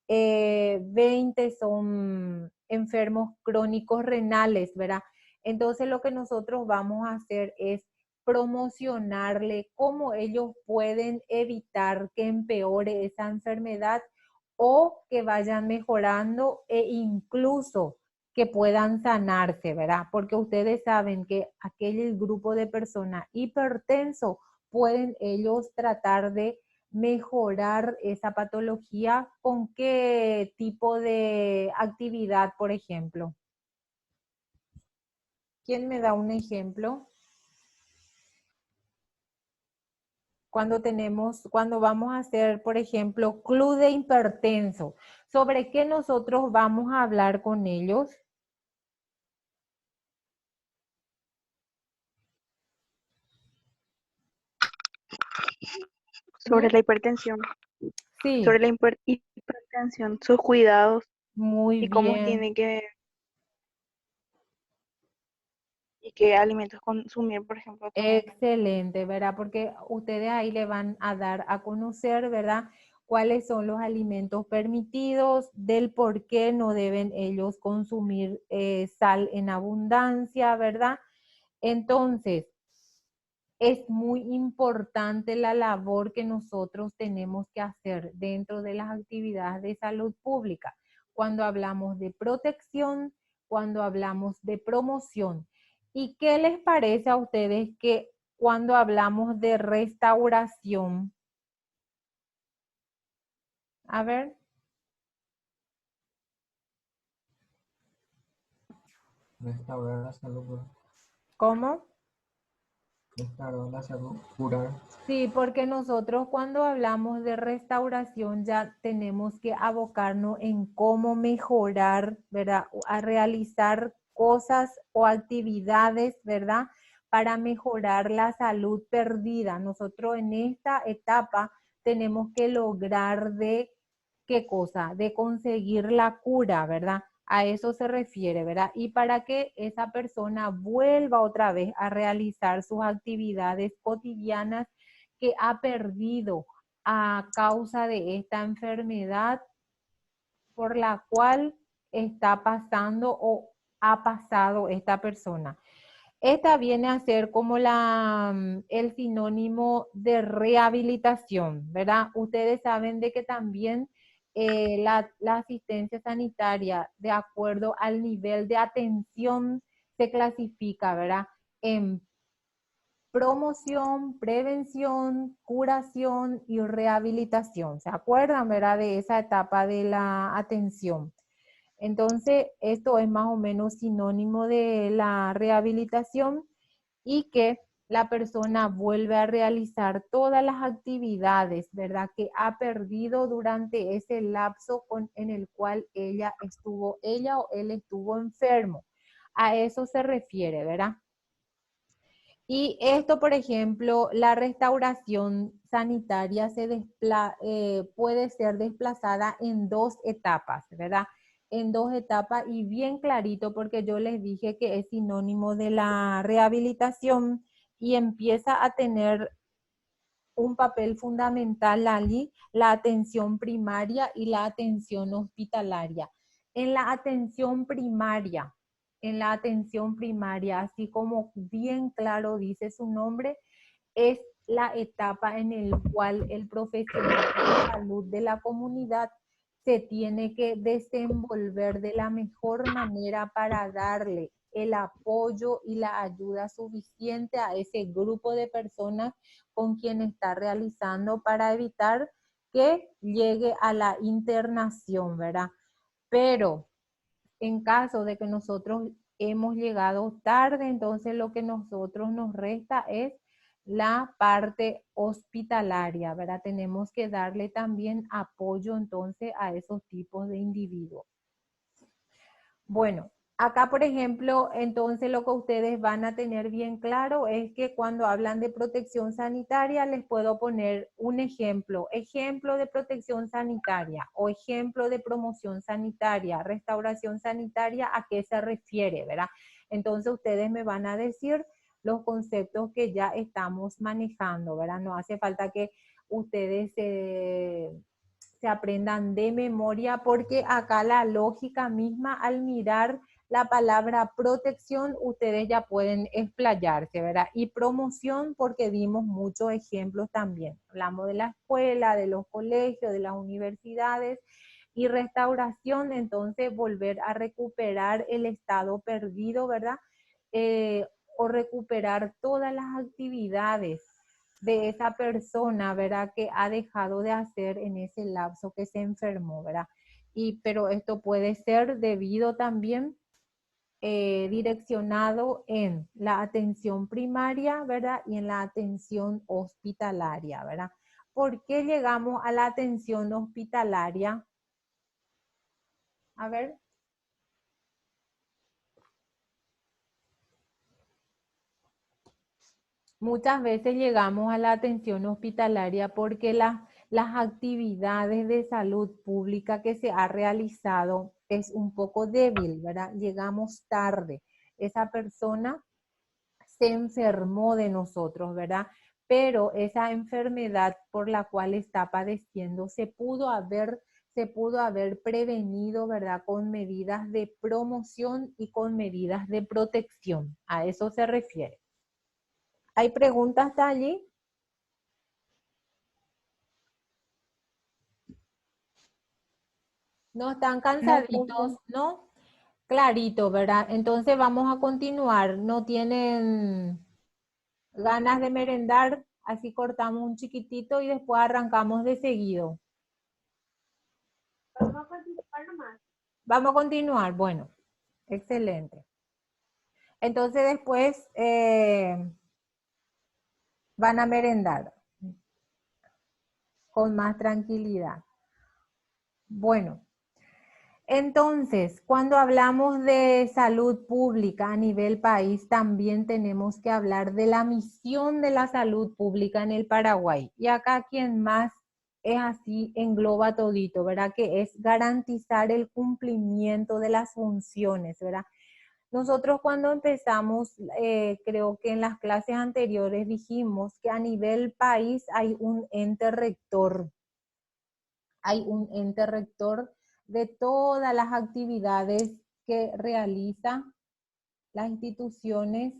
20 son enfermos crónicos renales, ¿verdad? Entonces lo que nosotros vamos a hacer es promocionarle cómo ellos pueden evitar que empeore esa enfermedad o que vayan mejorando e incluso que puedan sanarse, ¿verdad? Porque ustedes saben que aquel grupo de personas hipertenso pueden ellos tratar de mejorar esa patología con qué tipo de actividad, por ejemplo. ¿Quién me da un ejemplo? Cuando vamos a hacer, por ejemplo, club de hipertenso, ¿sobre qué nosotros vamos a hablar con ellos? Sobre la hipertensión, Sí, sobre la hipertensión, sus cuidados muy y cómo bien. tiene que, y qué alimentos consumir, por ejemplo, también. Excelente, ¿verdad? Porque ustedes ahí le van a dar a conocer, ¿verdad? Cuáles son los alimentos permitidos, del por qué no deben ellos consumir sal en abundancia, ¿verdad? Entonces, es muy importante la labor que nosotros tenemos que hacer dentro de las actividades de salud pública. Cuando hablamos de protección, cuando hablamos de promoción. ¿Y qué les parece a ustedes que cuando hablamos de restauración? A ver, Restaurar la salud, bro. ¿cómo? Restaurar la salud, curar. Sí, porque nosotros cuando hablamos de restauración ya tenemos que abocarnos en cómo mejorar, ¿verdad? A realizar cosas o actividades, ¿verdad? Para mejorar la salud perdida. Nosotros en esta etapa tenemos que lograr de, ¿qué cosa? De conseguir la cura, ¿verdad? A eso se refiere, ¿verdad? Y para que esa persona vuelva otra vez a realizar sus actividades cotidianas que ha perdido a causa de esta enfermedad por la cual está pasando o ha pasado esta persona. Esta viene a ser como el sinónimo de rehabilitación, ¿verdad? Ustedes saben de que también la asistencia sanitaria, de acuerdo al nivel de atención, se clasifica, ¿verdad? En promoción, prevención, curación y rehabilitación. ¿Se acuerdan, verdad, de esa etapa de la atención? Entonces, esto es más o menos sinónimo de la rehabilitación y que la persona vuelve a realizar todas las actividades, ¿verdad?, que ha perdido durante ese lapso en el cual ella o él estuvo enfermo. A eso se refiere, ¿verdad? Y esto, por ejemplo, la restauración sanitaria puede ser desplazada en dos etapas, ¿verdad? En dos etapas y bien clarito porque yo les dije que es sinónimo de la rehabilitación y empieza a tener un papel fundamental allí, la atención primaria y la atención hospitalaria. En la atención primaria, así como bien claro dice su nombre, es la etapa en la cual el profesional de salud de la comunidad se tiene que desenvolver de la mejor manera para darle el apoyo y la ayuda suficiente a ese grupo de personas con quien está realizando para evitar que llegue a la internación, ¿verdad? Pero en caso de que nosotros hemos llegado tarde, entonces lo que nosotros nos resta es la parte hospitalaria, ¿verdad? Tenemos que darle también apoyo entonces a esos tipos de individuos. Bueno, acá por ejemplo, entonces lo que ustedes van a tener bien claro es que cuando hablan de protección sanitaria les puedo poner un ejemplo de protección sanitaria o ejemplo de promoción sanitaria, restauración sanitaria, ¿a qué se refiere, verdad? Entonces ustedes me van a decir los conceptos que ya estamos manejando, ¿verdad? No hace falta que ustedes se aprendan de memoria, porque acá la lógica misma al mirar la palabra protección, ustedes ya pueden explayarse, ¿verdad? Y promoción, porque vimos muchos ejemplos también. Hablamos de la escuela, de los colegios, de las universidades, y restauración, entonces volver a recuperar el estado perdido, ¿verdad? O recuperar todas las actividades de esa persona, ¿verdad? Que ha dejado de hacer en ese lapso que se enfermó, ¿verdad? Pero esto puede ser debido también direccionado en la atención primaria, ¿verdad? Y en la atención hospitalaria, ¿verdad? ¿Por qué llegamos a la atención hospitalaria? A ver. Muchas veces llegamos a la atención hospitalaria porque las actividades de salud pública que se ha realizado es un poco débil, ¿verdad? Llegamos tarde. Esa persona se enfermó de nosotros, ¿verdad? Pero esa enfermedad por la cual está padeciendo se pudo haber prevenido, ¿verdad? Con medidas de promoción y con medidas de protección. A eso se refiere. ¿Hay preguntas hasta allí? ¿No están cansaditos? ¿No? Clarito, ¿verdad? Entonces vamos a continuar. ¿No tienen ganas de merendar? Así cortamos un chiquitito y después arrancamos de seguido. Vamos a participar nomás. Vamos a continuar. Bueno, excelente. Entonces después van a merendar con más tranquilidad. Bueno. Entonces, cuando hablamos de salud pública a nivel país, también tenemos que hablar de la misión de la salud pública en el Paraguay. Y acá quien más es así, engloba todito, ¿verdad? Que es garantizar el cumplimiento de las funciones, ¿verdad? Nosotros cuando empezamos, creo que en las clases anteriores dijimos que a nivel país hay un ente rector. Hay un ente rector de todas las actividades que realizan las instituciones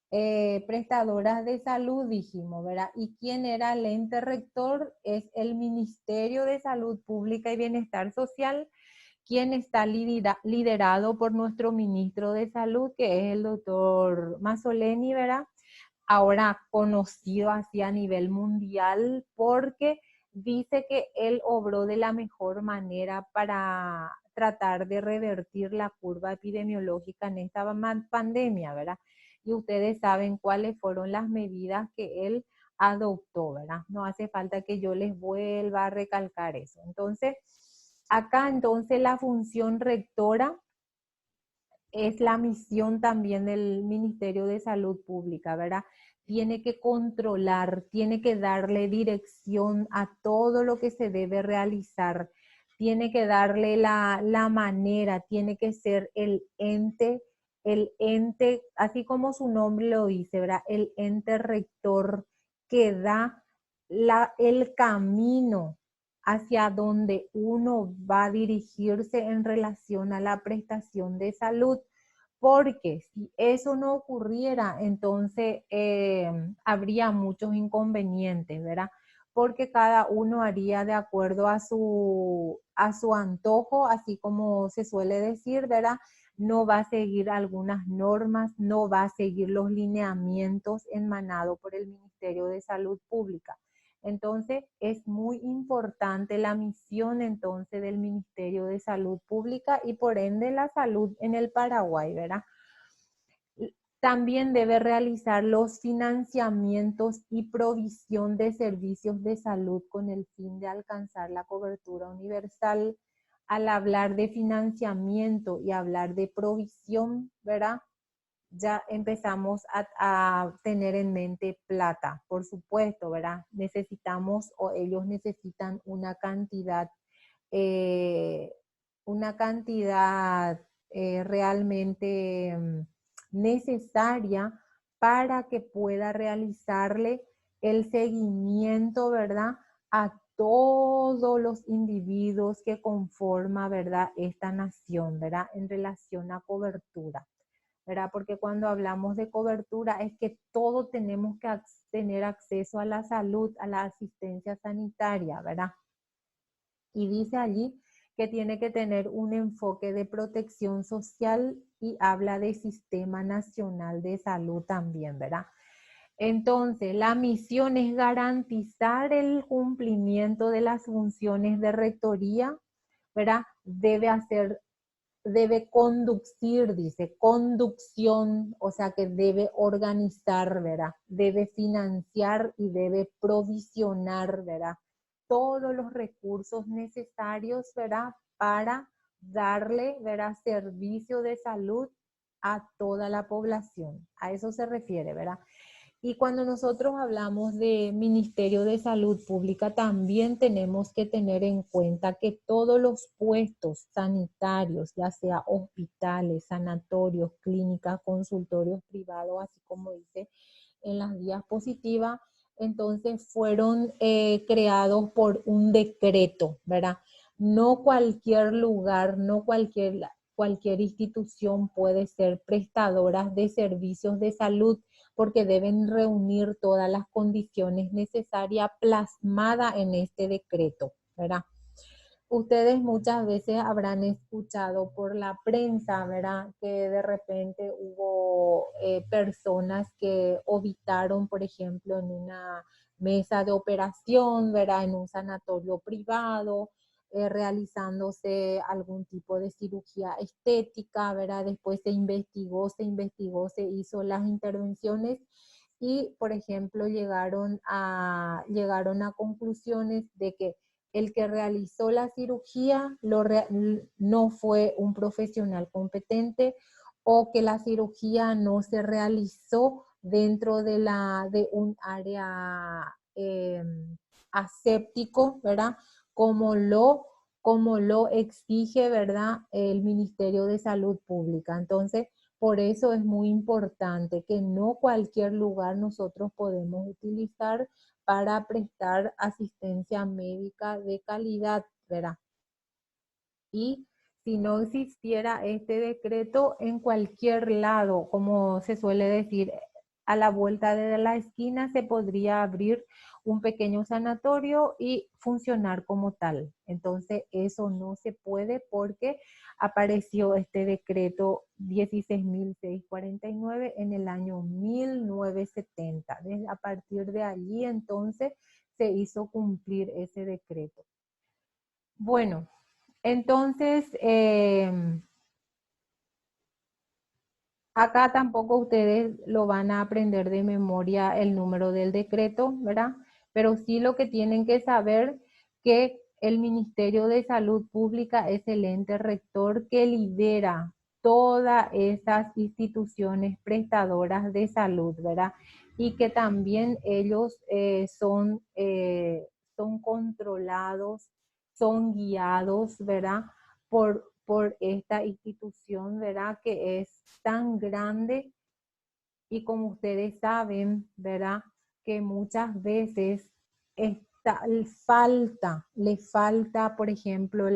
prestadoras de salud, dijimos, ¿verdad? ¿Y quién era el ente rector? Es el Ministerio de Salud Pública y Bienestar Social, quien está liderado por nuestro ministro de Salud, que es el doctor Mazzoleni, ¿verdad? Ahora conocido así a nivel mundial porque dice que él obró de la mejor manera para tratar de revertir la curva epidemiológica en esta pandemia, ¿verdad? Y ustedes saben cuáles fueron las medidas que él adoptó, ¿verdad? No hace falta que yo les vuelva a recalcar eso. Entonces, acá entonces la función rectora es la misión también del Ministerio de Salud Pública, ¿verdad? Tiene que controlar, tiene que darle dirección a todo lo que se debe realizar, tiene que darle la manera, tiene que ser el ente, así como su nombre lo dice, ¿verdad? El ente rector que da el camino hacia donde uno va a dirigirse en relación a la prestación de salud, porque si eso no ocurriera, entonces habría muchos inconvenientes, ¿verdad? Porque cada uno haría de acuerdo a su antojo, así como se suele decir, ¿verdad? No va a seguir algunas normas, no va a seguir los lineamientos emanados por el Ministerio de Salud Pública. Entonces, es muy importante la misión entonces del Ministerio de Salud Pública y por ende la salud en el Paraguay, ¿verdad? También debe realizar los financiamientos y provisión de servicios de salud con el fin de alcanzar la cobertura universal. Al hablar de financiamiento y hablar de provisión, ¿verdad? Ya empezamos a tener en mente plata, por supuesto, ¿verdad? Necesitamos o ellos necesitan una cantidad realmente necesaria para que pueda realizarle el seguimiento, ¿verdad? A todos los individuos que conforman, ¿verdad? Esta nación, ¿verdad? En relación a cobertura, ¿verdad? Porque cuando hablamos de cobertura es que todos tenemos que tener acceso a la salud, a la asistencia sanitaria, ¿verdad? Y dice allí que tiene que tener un enfoque de protección social y habla de Sistema Nacional de Salud también, ¿verdad? Entonces, la misión es garantizar el cumplimiento de las funciones de rectoría, ¿verdad? Debe hacer debe conducir, dice, conducción, o sea que debe organizar, ¿verdad? Debe financiar y debe provisionar, ¿verdad? Todos los recursos necesarios, ¿verdad? Para darle, ¿verdad? Servicio de salud a toda la población. A eso se refiere, ¿verdad? Y cuando nosotros hablamos de Ministerio de Salud Pública, también tenemos que tener en cuenta que todos los puestos sanitarios, ya sea hospitales, sanatorios, clínicas, consultorios privados, así como dice en las diapositivas, entonces fueron creados por un decreto, ¿verdad? No cualquier lugar, no cualquier institución puede ser prestadora de servicios de salud, porque deben reunir todas las condiciones necesarias plasmadas en este decreto, ¿verdad? Ustedes muchas veces habrán escuchado por la prensa, ¿verdad? Que de repente hubo personas que obitaron, por ejemplo, en una mesa de operación, ¿verdad? En un sanatorio privado, realizándose algún tipo de cirugía estética, ¿verdad? Después se investigó, se hizo las intervenciones y, por ejemplo, llegaron a conclusiones de que el que realizó la cirugía no fue un profesional competente o que la cirugía no se realizó dentro de un área aséptico, ¿verdad? Como lo exige, ¿verdad? El Ministerio de Salud Pública. Entonces, por eso es muy importante que no cualquier lugar nosotros podemos utilizar para prestar asistencia médica de calidad, ¿verdad? Y si no existiera este decreto, en cualquier lado, como se suele decir, a la vuelta de la esquina se podría abrir un pequeño sanatorio y funcionar como tal. Entonces, eso no se puede porque apareció este decreto 16.649 en el año 1970. A partir de allí, entonces, se hizo cumplir ese decreto. Bueno, entonces, acá tampoco ustedes lo van a aprender de memoria el número del decreto, ¿verdad? Pero sí lo que tienen que saber que el Ministerio de Salud Pública es el ente rector que lidera todas esas instituciones prestadoras de salud, ¿verdad? Y que también ellos son controlados, son guiados, ¿verdad? Por esta institución, ¿verdad? Que es tan grande y como ustedes saben, ¿verdad? Que muchas veces le falta, por ejemplo,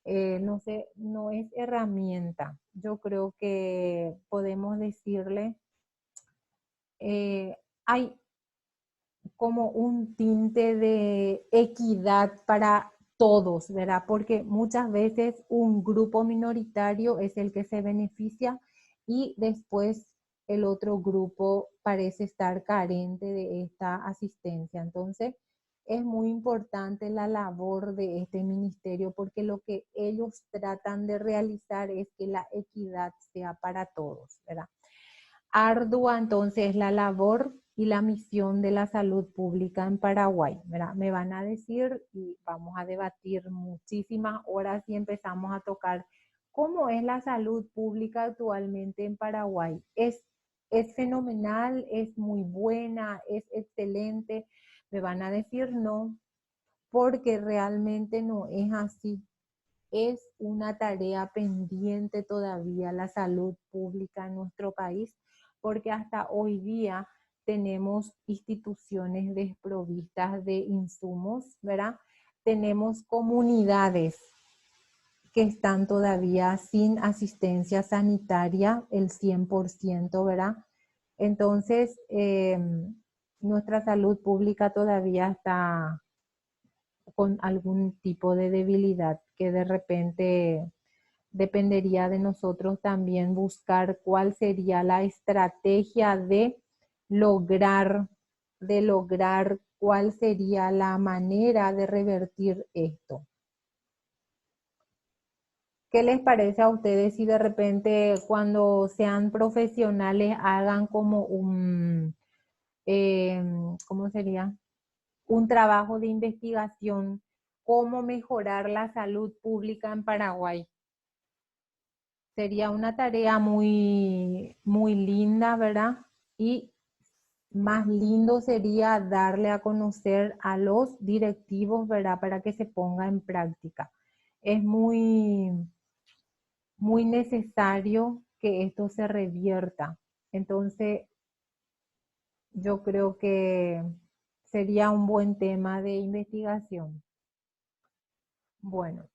no sé, no es herramienta. Yo creo que podemos decirle, hay como un tinte de equidad para todos, ¿verdad? Porque muchas veces un grupo minoritario es el que se beneficia y después el otro grupo parece estar carente de esta asistencia. Entonces, es muy importante la labor de este ministerio porque lo que ellos tratan de realizar es que la equidad sea para todos, ¿verdad? Ardua entonces la labor y la misión de la salud pública en Paraguay, ¿verdad? Me van a decir y vamos a debatir muchísimas horas y empezamos a tocar cómo es la salud pública actualmente en Paraguay. Es fenomenal, es muy buena, es excelente. Me van a decir no, porque realmente no es así. Es una tarea pendiente todavía la salud pública en nuestro país, porque hasta hoy día tenemos instituciones desprovistas de insumos, ¿verdad? Tenemos comunidades que están todavía sin asistencia sanitaria, el 100%, ¿verdad? Entonces, nuestra salud pública todavía está con algún tipo de debilidad que de repente dependería de nosotros también buscar cuál sería la estrategia de lograr cuál sería la manera de revertir esto. ¿Qué les parece a ustedes si de repente cuando sean profesionales hagan como ¿cómo sería? Un trabajo de investigación, cómo mejorar la salud pública en Paraguay? Sería una tarea muy, muy linda, ¿verdad? Y más lindo sería darle a conocer a los directivos, ¿verdad? Para que se ponga en práctica. Es muy, muy necesario que esto se revierta. Entonces, yo creo que sería un buen tema de investigación. Bueno,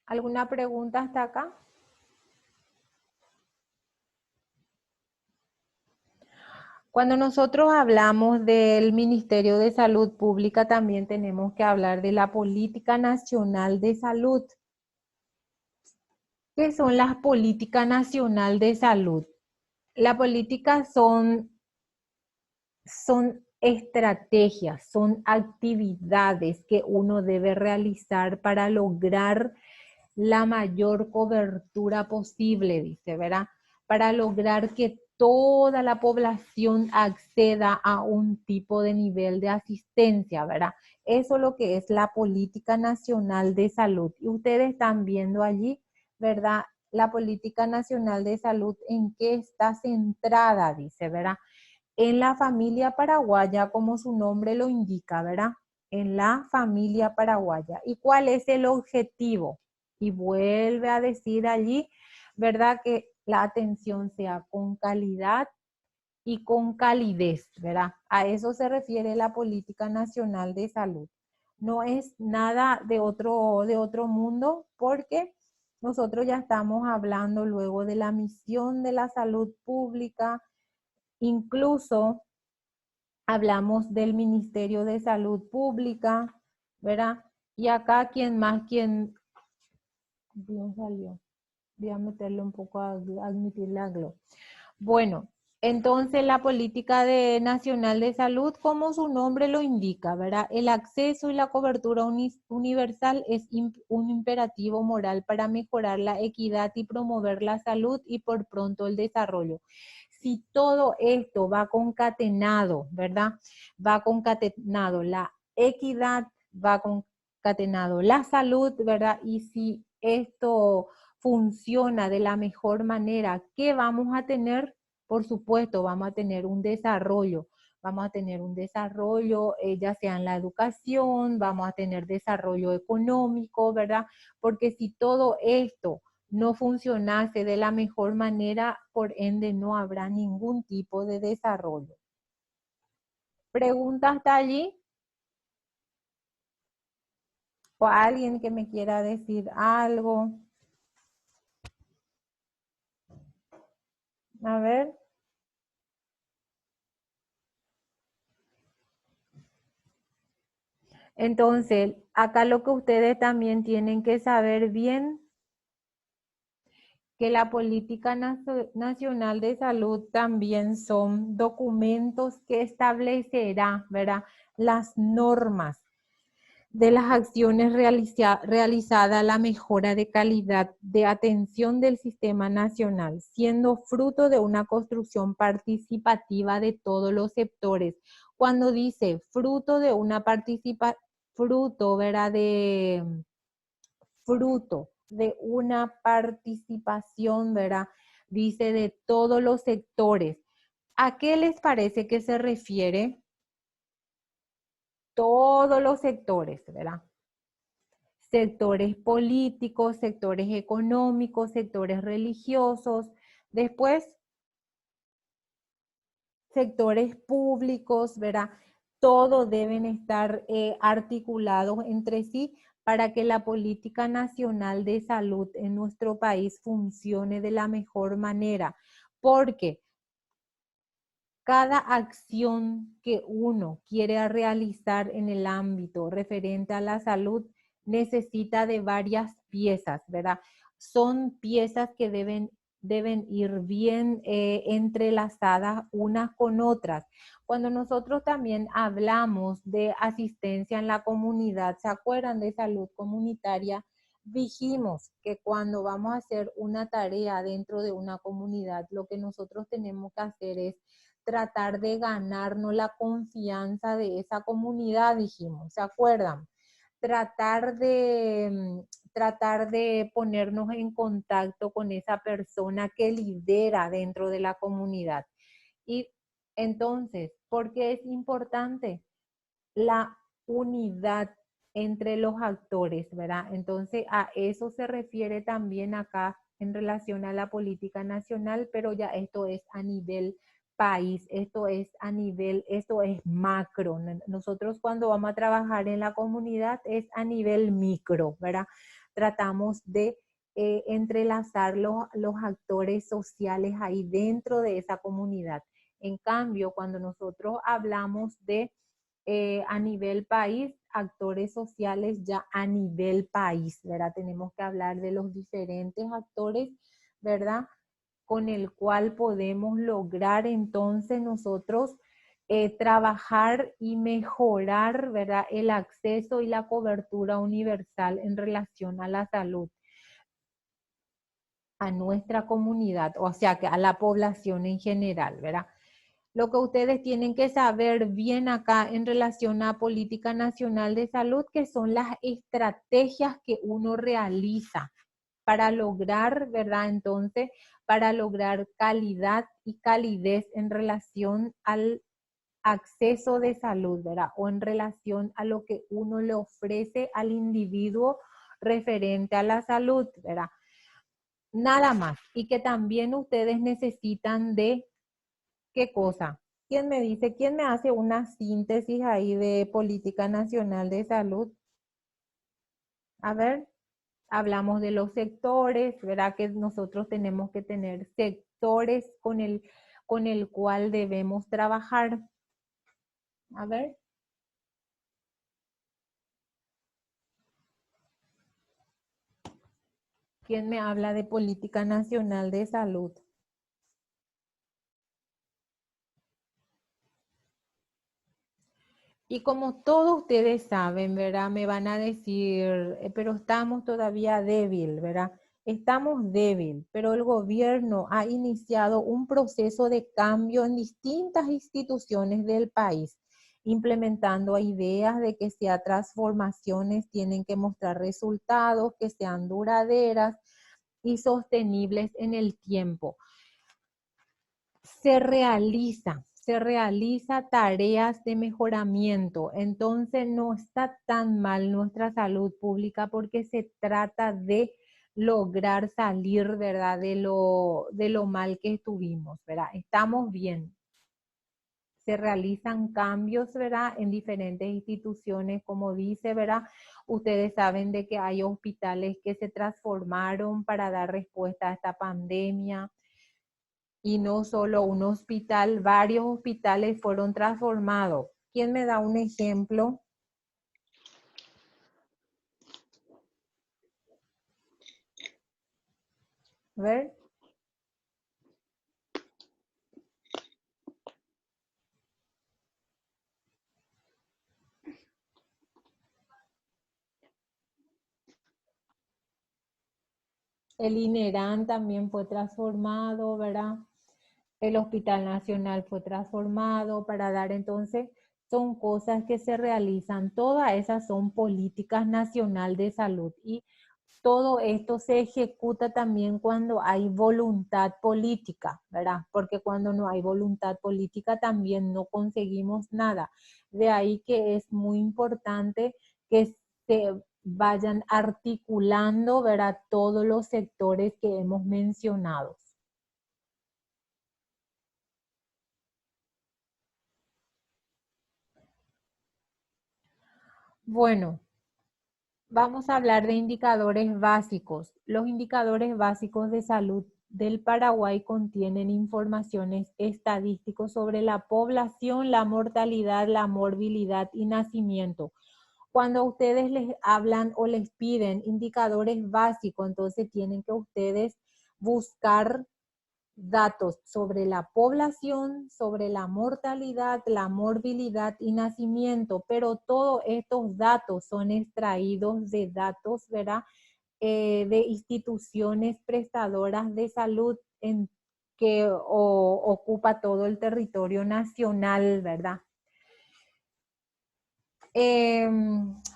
¿alguna pregunta hasta acá? Cuando nosotros hablamos del Ministerio de Salud Pública, también tenemos que hablar de la Política Nacional de Salud. ¿Qué son las políticas nacional de salud? La política son estrategias, son actividades que uno debe realizar para lograr la mayor cobertura posible, dice, ¿verdad? Para lograr que toda la población acceda a un tipo de nivel de asistencia, ¿verdad? Eso es lo que es la Política Nacional de Salud. Y ustedes están viendo allí, ¿verdad? La Política Nacional de Salud, ¿en qué está centrada? Dice, ¿verdad? En la familia paraguaya, como su nombre lo indica, ¿verdad? En la familia paraguaya. ¿Y cuál es el objetivo? Y vuelve a decir allí, ¿verdad? Que la atención sea con calidad y con calidez, ¿verdad? A eso se refiere la Política Nacional de Salud. No es nada de otro mundo, porque nosotros ya estamos hablando luego de la misión de la salud pública. Incluso hablamos del Ministerio de Salud Pública, ¿verdad? Y acá, ¿quién salió? Voy a meterle un poco a admitirle a Glo. Bueno, entonces la política nacional de salud, como su nombre lo indica, ¿verdad? El acceso y la cobertura universal es un imperativo moral para mejorar la equidad y promover la salud y por pronto el desarrollo. Si todo esto va concatenado, ¿verdad? Va concatenado la equidad, va concatenado la salud, ¿verdad? Y si esto funciona de la mejor manera, ¿qué vamos a tener? Por supuesto, vamos a tener un desarrollo. Vamos a tener un desarrollo, ya sea en la educación, vamos a tener desarrollo económico, ¿verdad? Porque si todo esto no funcionase de la mejor manera, por ende no habrá ningún tipo de desarrollo. ¿Pregunta hasta allí? ¿O alguien que me quiera decir algo? A ver. Entonces, acá lo que ustedes también tienen que saber bien, que la Política Nacional de Salud también son documentos que establecerá, ¿verdad?, las normas de las acciones realizadas a la mejora de calidad de atención del sistema nacional, siendo fruto de una construcción participativa de todos los sectores. Cuando dice fruto de una fruto de una participación, ¿verdad? Dice de todos los sectores. ¿A qué les parece que se refiere? Todos los sectores, ¿verdad? Sectores políticos, sectores económicos, sectores religiosos, después sectores públicos, ¿verdad? Todos deben estar articulados entre sí para que la política nacional de salud en nuestro país funcione de la mejor manera, porque cada acción que uno quiere realizar en el ámbito referente a la salud necesita de varias piezas, ¿verdad? Son piezas que deben ir bien entrelazadas unas con otras. Cuando nosotros también hablamos de asistencia en la comunidad, ¿se acuerdan de salud comunitaria? dijimos que cuando vamos a hacer una tarea dentro de una comunidad, lo que nosotros tenemos que hacer es tratar de ganarnos la confianza de esa comunidad, dijimos, ¿se acuerdan? Tratar de ponernos en contacto con esa persona que lidera dentro de la comunidad. Y entonces, ¿por qué es importante? La unidad entre los actores, ¿verdad? Entonces, a eso se refiere también acá en relación a la política nacional, pero ya esto es a nivel país, esto es macro. Nosotros cuando vamos a trabajar en la comunidad es a nivel micro, ¿verdad? Tratamos de entrelazar los actores sociales ahí dentro de esa comunidad. En cambio, cuando nosotros hablamos de a nivel país, actores sociales ya a nivel país, ¿verdad? Tenemos que hablar de los diferentes actores, ¿verdad? Con el cual podemos lograr entonces nosotros trabajar y mejorar, ¿verdad? El acceso y la cobertura universal en relación a la salud a nuestra comunidad, o sea, que a la población en general, ¿verdad? Lo que ustedes tienen que saber bien acá en relación a política nacional de salud, que son las estrategias que uno realiza para lograr, ¿verdad? Entonces, para lograr calidad y calidez en relación al acceso de salud, ¿verdad? O en relación a lo que uno le ofrece al individuo referente a la salud, ¿verdad? Nada más. Y que también ustedes necesitan de, ¿qué cosa? ¿Quién me dice, quién me hace una síntesis ahí de política nacional de salud? A ver, hablamos de los sectores, ¿verdad? Que nosotros tenemos que tener sectores con el cual debemos trabajar. A ver. ¿Quién me habla de política nacional de salud? Y como todos ustedes saben, ¿verdad? Me van a decir, pero estamos todavía débil, ¿verdad? Estamos débil, pero el gobierno ha iniciado un proceso de cambio en distintas instituciones del país, implementando ideas de que sea transformaciones tienen que mostrar resultados, que sean duraderas y sostenibles en el tiempo. Se realiza tareas de mejoramiento, entonces no está tan mal nuestra salud pública porque se trata de lograr salir, ¿verdad? De lo mal que estuvimos, ¿verdad? Estamos bien. Se realizan cambios, ¿verdad? En diferentes instituciones, como dice, ¿verdad? Ustedes saben de que hay hospitales que se transformaron para dar respuesta a esta pandemia. Y no solo un hospital, varios hospitales fueron transformados. ¿Quién me da un ejemplo? A ver. El INERAN también fue transformado, ¿verdad? El Hospital Nacional fue transformado para dar entonces, son cosas que se realizan, todas esas son políticas nacional de salud y todo esto se ejecuta también cuando hay voluntad política, ¿verdad? Porque cuando no hay voluntad política también no conseguimos nada. De ahí que es muy importante que se vayan articulando, ¿verdad? Todos los sectores que hemos mencionado. Bueno, vamos a hablar de indicadores básicos. Los indicadores básicos de salud del Paraguay contienen informaciones estadísticas sobre la población, la mortalidad, la morbilidad y nacimiento. Cuando ustedes les hablan o les piden indicadores básicos, entonces tienen que ustedes buscar datos sobre la población, sobre la mortalidad, la morbilidad y nacimiento, pero todos estos datos son extraídos de datos, ¿verdad? de instituciones prestadoras de salud que ocupa todo el territorio nacional, ¿verdad?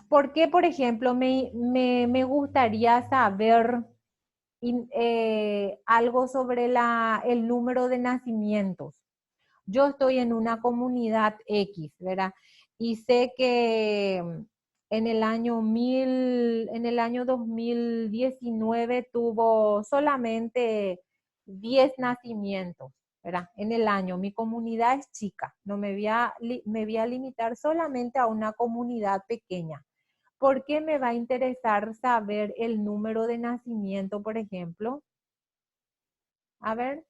¿Por qué, por ejemplo, me gustaría saber algo sobre el número de nacimientos? Yo estoy en una comunidad X, ¿verdad? Y sé que en el año 2019 tuvo solamente 10 nacimientos, ¿verdad? En el año. Mi comunidad es chica, no me voy a limitar solamente a una comunidad pequeña. ¿Por qué me va a interesar saber el número de nacimiento, por ejemplo? A ver.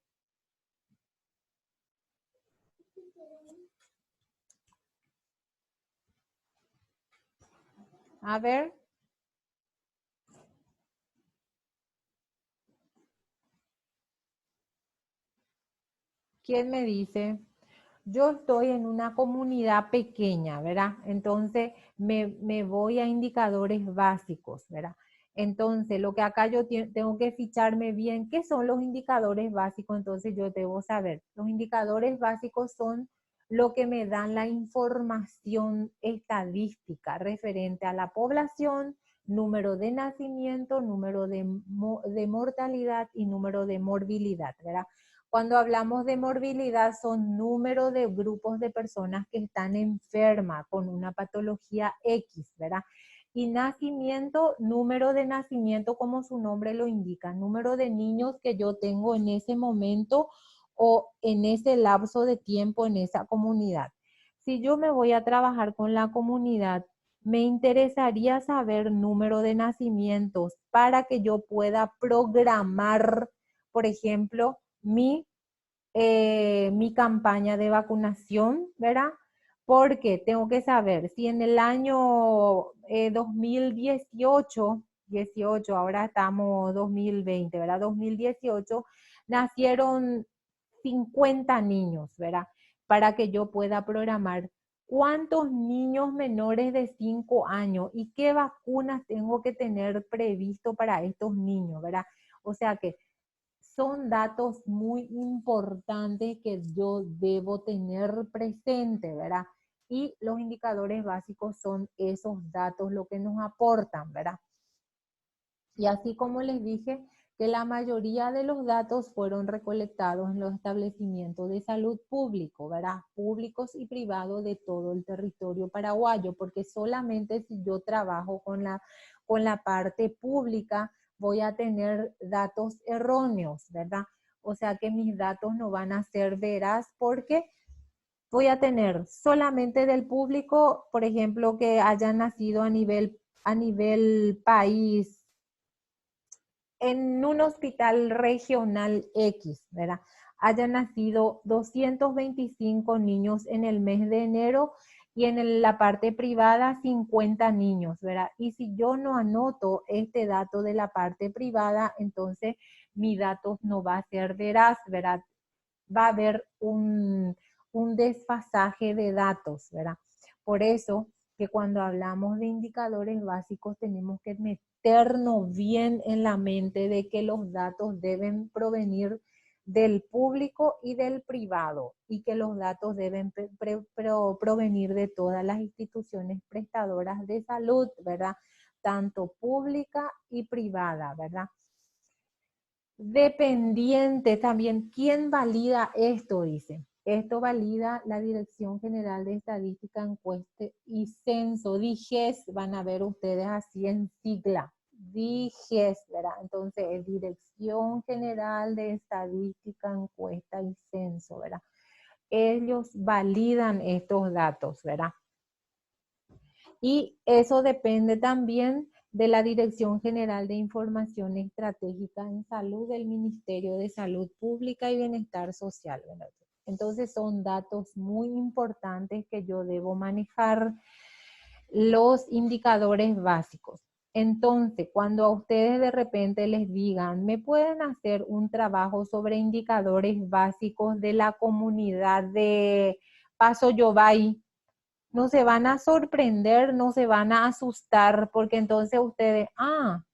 A ver. ¿Quién me dice? Yo estoy en una comunidad pequeña, ¿verdad? Entonces me voy a indicadores básicos, ¿verdad? Entonces, lo que acá yo tengo que ficharme bien, ¿qué son los indicadores básicos? Entonces yo debo saber. Los indicadores básicos son lo que me dan la información estadística referente a la población, número de nacimiento, número de mortalidad y número de morbilidad, ¿verdad? Cuando hablamos de morbilidad son número de grupos de personas que están enfermas con una patología X, ¿verdad? Y nacimiento, número de nacimiento como su nombre lo indica, número de niños que yo tengo en ese momento o en ese lapso de tiempo en esa comunidad. Si yo me voy a trabajar con la comunidad, me interesaría saber número de nacimientos para que yo pueda programar, por ejemplo, mi campaña de vacunación, ¿verdad? Porque tengo que saber si en el año 2018, ahora estamos 2020, ¿verdad? 2018, nacieron 50 niños, ¿verdad? Para que yo pueda programar cuántos niños menores de 5 años y qué vacunas tengo que tener previsto para estos niños, ¿verdad? O sea que son datos muy importantes que yo debo tener presente, ¿verdad? Y los indicadores básicos son esos datos lo que nos aportan, ¿verdad? Y así como les dije, que la mayoría de los datos fueron recolectados en los establecimientos de salud público, ¿verdad? Públicos y privados de todo el territorio paraguayo, porque solamente si yo trabajo con la parte pública, voy a tener datos erróneos, ¿verdad? O sea que mis datos no van a ser veraz porque voy a tener solamente del público, por ejemplo, que hayan nacido a nivel país, en un hospital regional X, ¿verdad? Hayan nacido 225 niños en el mes de enero y en la parte privada 50 niños, ¿verdad? Y si yo no anoto este dato de la parte privada, entonces mi dato no va a ser veraz, ¿verdad? Va a haber un desfasaje de datos, ¿verdad? Por eso que cuando hablamos de indicadores básicos tenemos que meternos bien en la mente de que los datos deben provenir del público y del privado y que los datos deben provenir de todas las instituciones prestadoras de salud, ¿verdad? Tanto pública y privada, ¿verdad? Dependiente también. ¿Quién valida esto? Dice. Esto valida la Dirección General de Estadística, Encuesta y Censo. DIGES, van a ver ustedes así en sigla. DIGES, ¿verdad? Entonces es Dirección General de Estadística, Encuesta y Censo, ¿verdad? Ellos validan estos datos, ¿verdad? Y eso depende también de la Dirección General de Información Estratégica en Salud del Ministerio de Salud Pública y Bienestar Social, ¿verdad? Entonces son datos muy importantes que yo debo manejar, los indicadores básicos. Entonces, cuando a ustedes de repente les digan, ¿me pueden hacer un trabajo sobre indicadores básicos de la comunidad de Paso Yobay? no se van a sorprender, no se van a asustar, porque entonces ustedes,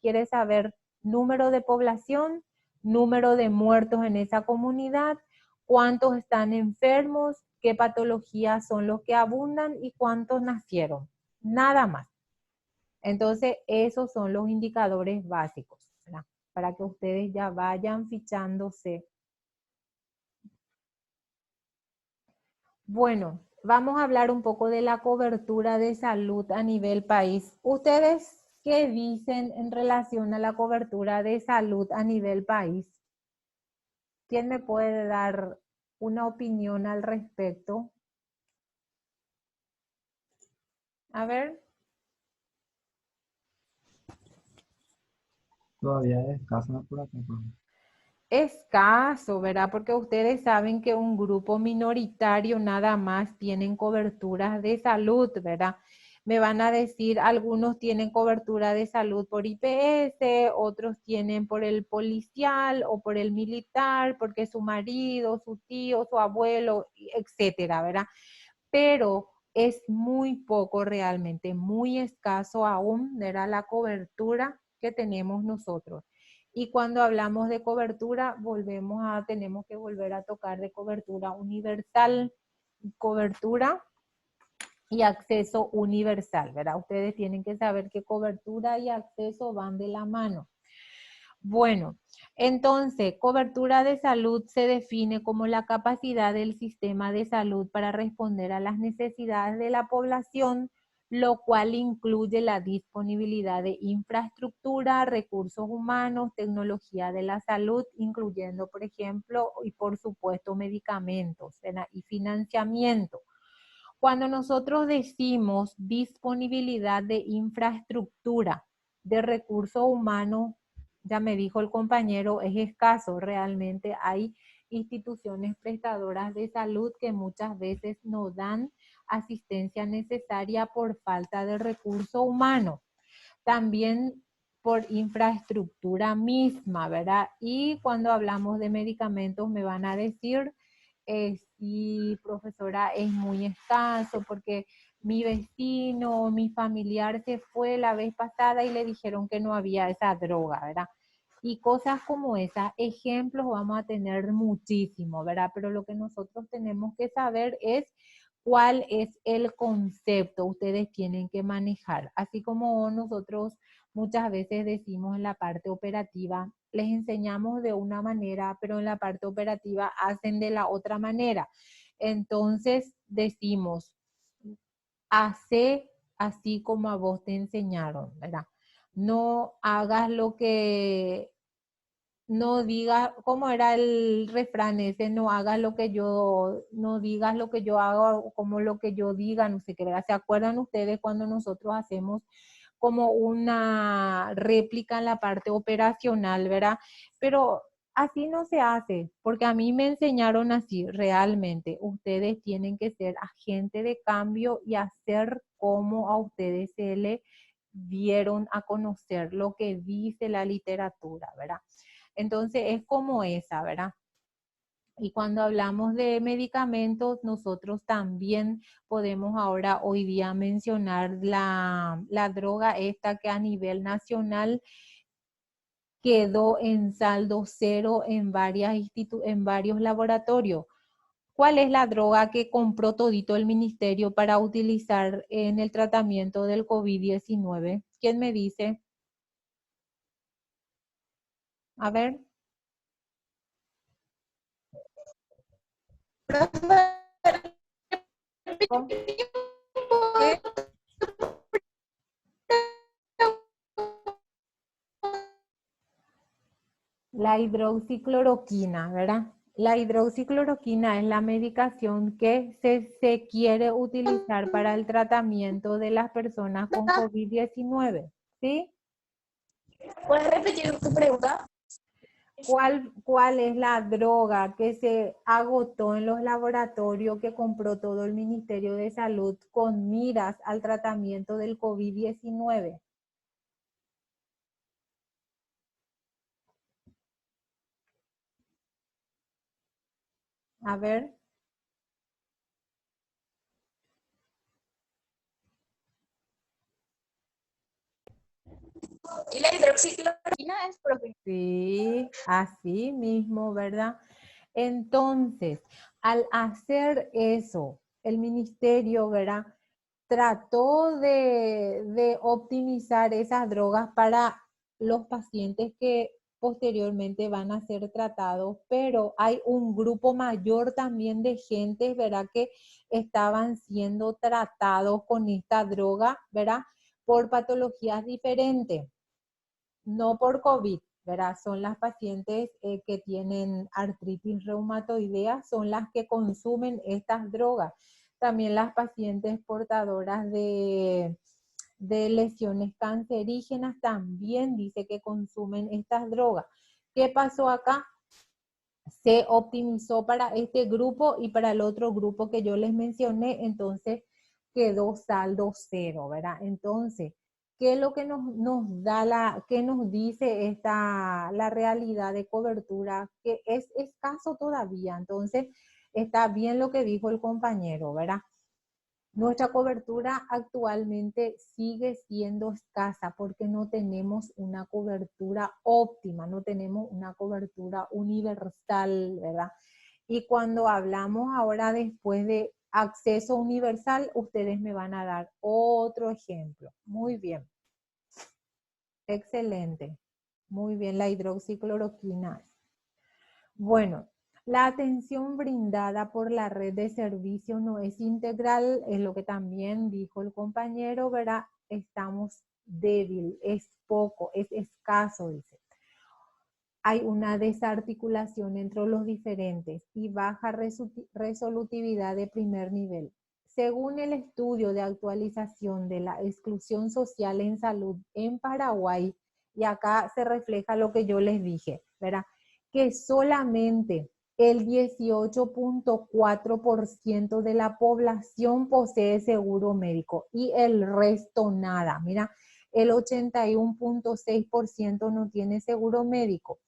quiere saber número de población, número de muertos en esa comunidad, cuántos están enfermos, qué patologías son los que abundan y cuántos nacieron. Nada más. Entonces, esos son los indicadores básicos, ¿verdad? Para que ustedes ya vayan fichándose. Bueno, vamos a hablar un poco de la cobertura de salud a nivel país. ¿Ustedes qué dicen en relación a la cobertura de salud a nivel país? ¿Quién me puede dar una opinión al respecto? A ver. Todavía es escasa por acá, profe. Escaso, ¿verdad? Porque ustedes saben que un grupo minoritario nada más tienen coberturas de salud, ¿verdad? Me van a decir, algunos tienen cobertura de salud por IPS, otros tienen por el policial o por el militar, porque su marido, su tío, su abuelo, etcétera, ¿verdad? Pero es muy poco realmente, muy escaso aún, ¿verdad? La cobertura que tenemos nosotros. Y cuando hablamos de cobertura, tenemos que volver a tocar de cobertura universal, cobertura y acceso universal, ¿verdad? Ustedes tienen que saber que cobertura y acceso van de la mano. Bueno, entonces, cobertura de salud se define como la capacidad del sistema de salud para responder a las necesidades de la población, lo cual incluye la disponibilidad de infraestructura, recursos humanos, tecnología de la salud, incluyendo, por ejemplo, y por supuesto, medicamentos, ¿verdad? Y financiamiento. Cuando nosotros decimos disponibilidad de infraestructura, de recursos humanos, ya me dijo el compañero, es escaso. Realmente hay instituciones prestadoras de salud que muchas veces no dan asistencia necesaria por falta de recurso humano. También por infraestructura misma, ¿verdad? Y cuando hablamos de medicamentos me van a decir, sí, profesora, es muy escaso porque mi vecino, mi familiar se fue la vez pasada y le dijeron que no había esa droga, ¿verdad? Y cosas como esas, ejemplos vamos a tener muchísimo, ¿verdad? Pero lo que nosotros tenemos que saber es cuál es el concepto ustedes tienen que manejar. Así como nosotros muchas veces decimos en la parte operativa, les enseñamos de una manera, pero en la parte operativa hacen de la otra manera. Entonces decimos, hace así como a vos te enseñaron, ¿verdad? No hagas lo que, no digas, ¿cómo era el refrán ese? No hagas lo que yo, no digas lo que yo hago, como lo que yo diga, no sé qué, ¿verdad? ¿Se acuerdan ustedes cuando nosotros hacemos como una réplica en la parte operacional, ¿verdad? Pero así no se hace, porque a mí me enseñaron así, realmente. Ustedes tienen que ser agente de cambio y hacer como a ustedes se le dieron a conocer lo que dice la literatura, ¿verdad? Entonces es como esa, ¿verdad? Y cuando hablamos de medicamentos, nosotros también podemos ahora hoy día mencionar la droga esta que a nivel nacional quedó en saldo cero en varios laboratorios. ¿Cuál es la droga que compró todito el ministerio para utilizar en el tratamiento del COVID-19? ¿Quién me dice? A ver. ¿Cómo? ¿Qué? La hidroxicloroquina, ¿verdad? La hidroxicloroquina es la medicación que se quiere utilizar para el tratamiento de las personas con COVID-19, ¿sí? ¿Puedes repetir tu pregunta? ¿Cuál es la droga que se agotó en los laboratorios que compró todo el Ministerio de Salud con miras al tratamiento del COVID-19? A ver. ¿Y la hidroxicloroquina es, profe? Sí, así mismo, ¿verdad? Entonces, al hacer eso, el ministerio, ¿verdad? Trató de optimizar esas drogas para los pacientes que posteriormente van a ser tratados, pero hay un grupo mayor también de gente, ¿verdad? Que estaban siendo tratados con esta droga, ¿verdad? Por patologías diferentes, no por COVID, ¿verdad? Son las pacientes que tienen artritis reumatoidea, son las que consumen estas drogas. También las pacientes portadoras de lesiones cancerígenas también dice que consumen estas drogas. ¿Qué pasó acá? Se optimizó para este grupo y para el otro grupo que yo les mencioné, entonces quedó saldo cero, ¿verdad? Entonces, ¿qué es lo que nos da qué nos dice la realidad de cobertura? Que es escaso todavía, entonces está bien lo que dijo el compañero, ¿verdad? Nuestra cobertura actualmente sigue siendo escasa porque no tenemos una cobertura óptima, no tenemos una cobertura universal, ¿verdad? Y cuando hablamos ahora después de acceso universal, ustedes me van a dar otro ejemplo. Muy bien. Excelente. Muy bien, la hidroxicloroquina. Bueno, la atención brindada por la red de servicio no es integral, es lo que también dijo el compañero, ¿verdad? Estamos débil, es poco, es escaso, dice. Hay una desarticulación entre los diferentes y baja resolutividad de primer nivel. Según el estudio de actualización de la exclusión social en salud en Paraguay, y acá se refleja lo que yo les dije, ¿verdad? Que solamente el 18.4% de la población posee seguro médico y el resto nada. Mira, el 81.6% no tiene seguro médico.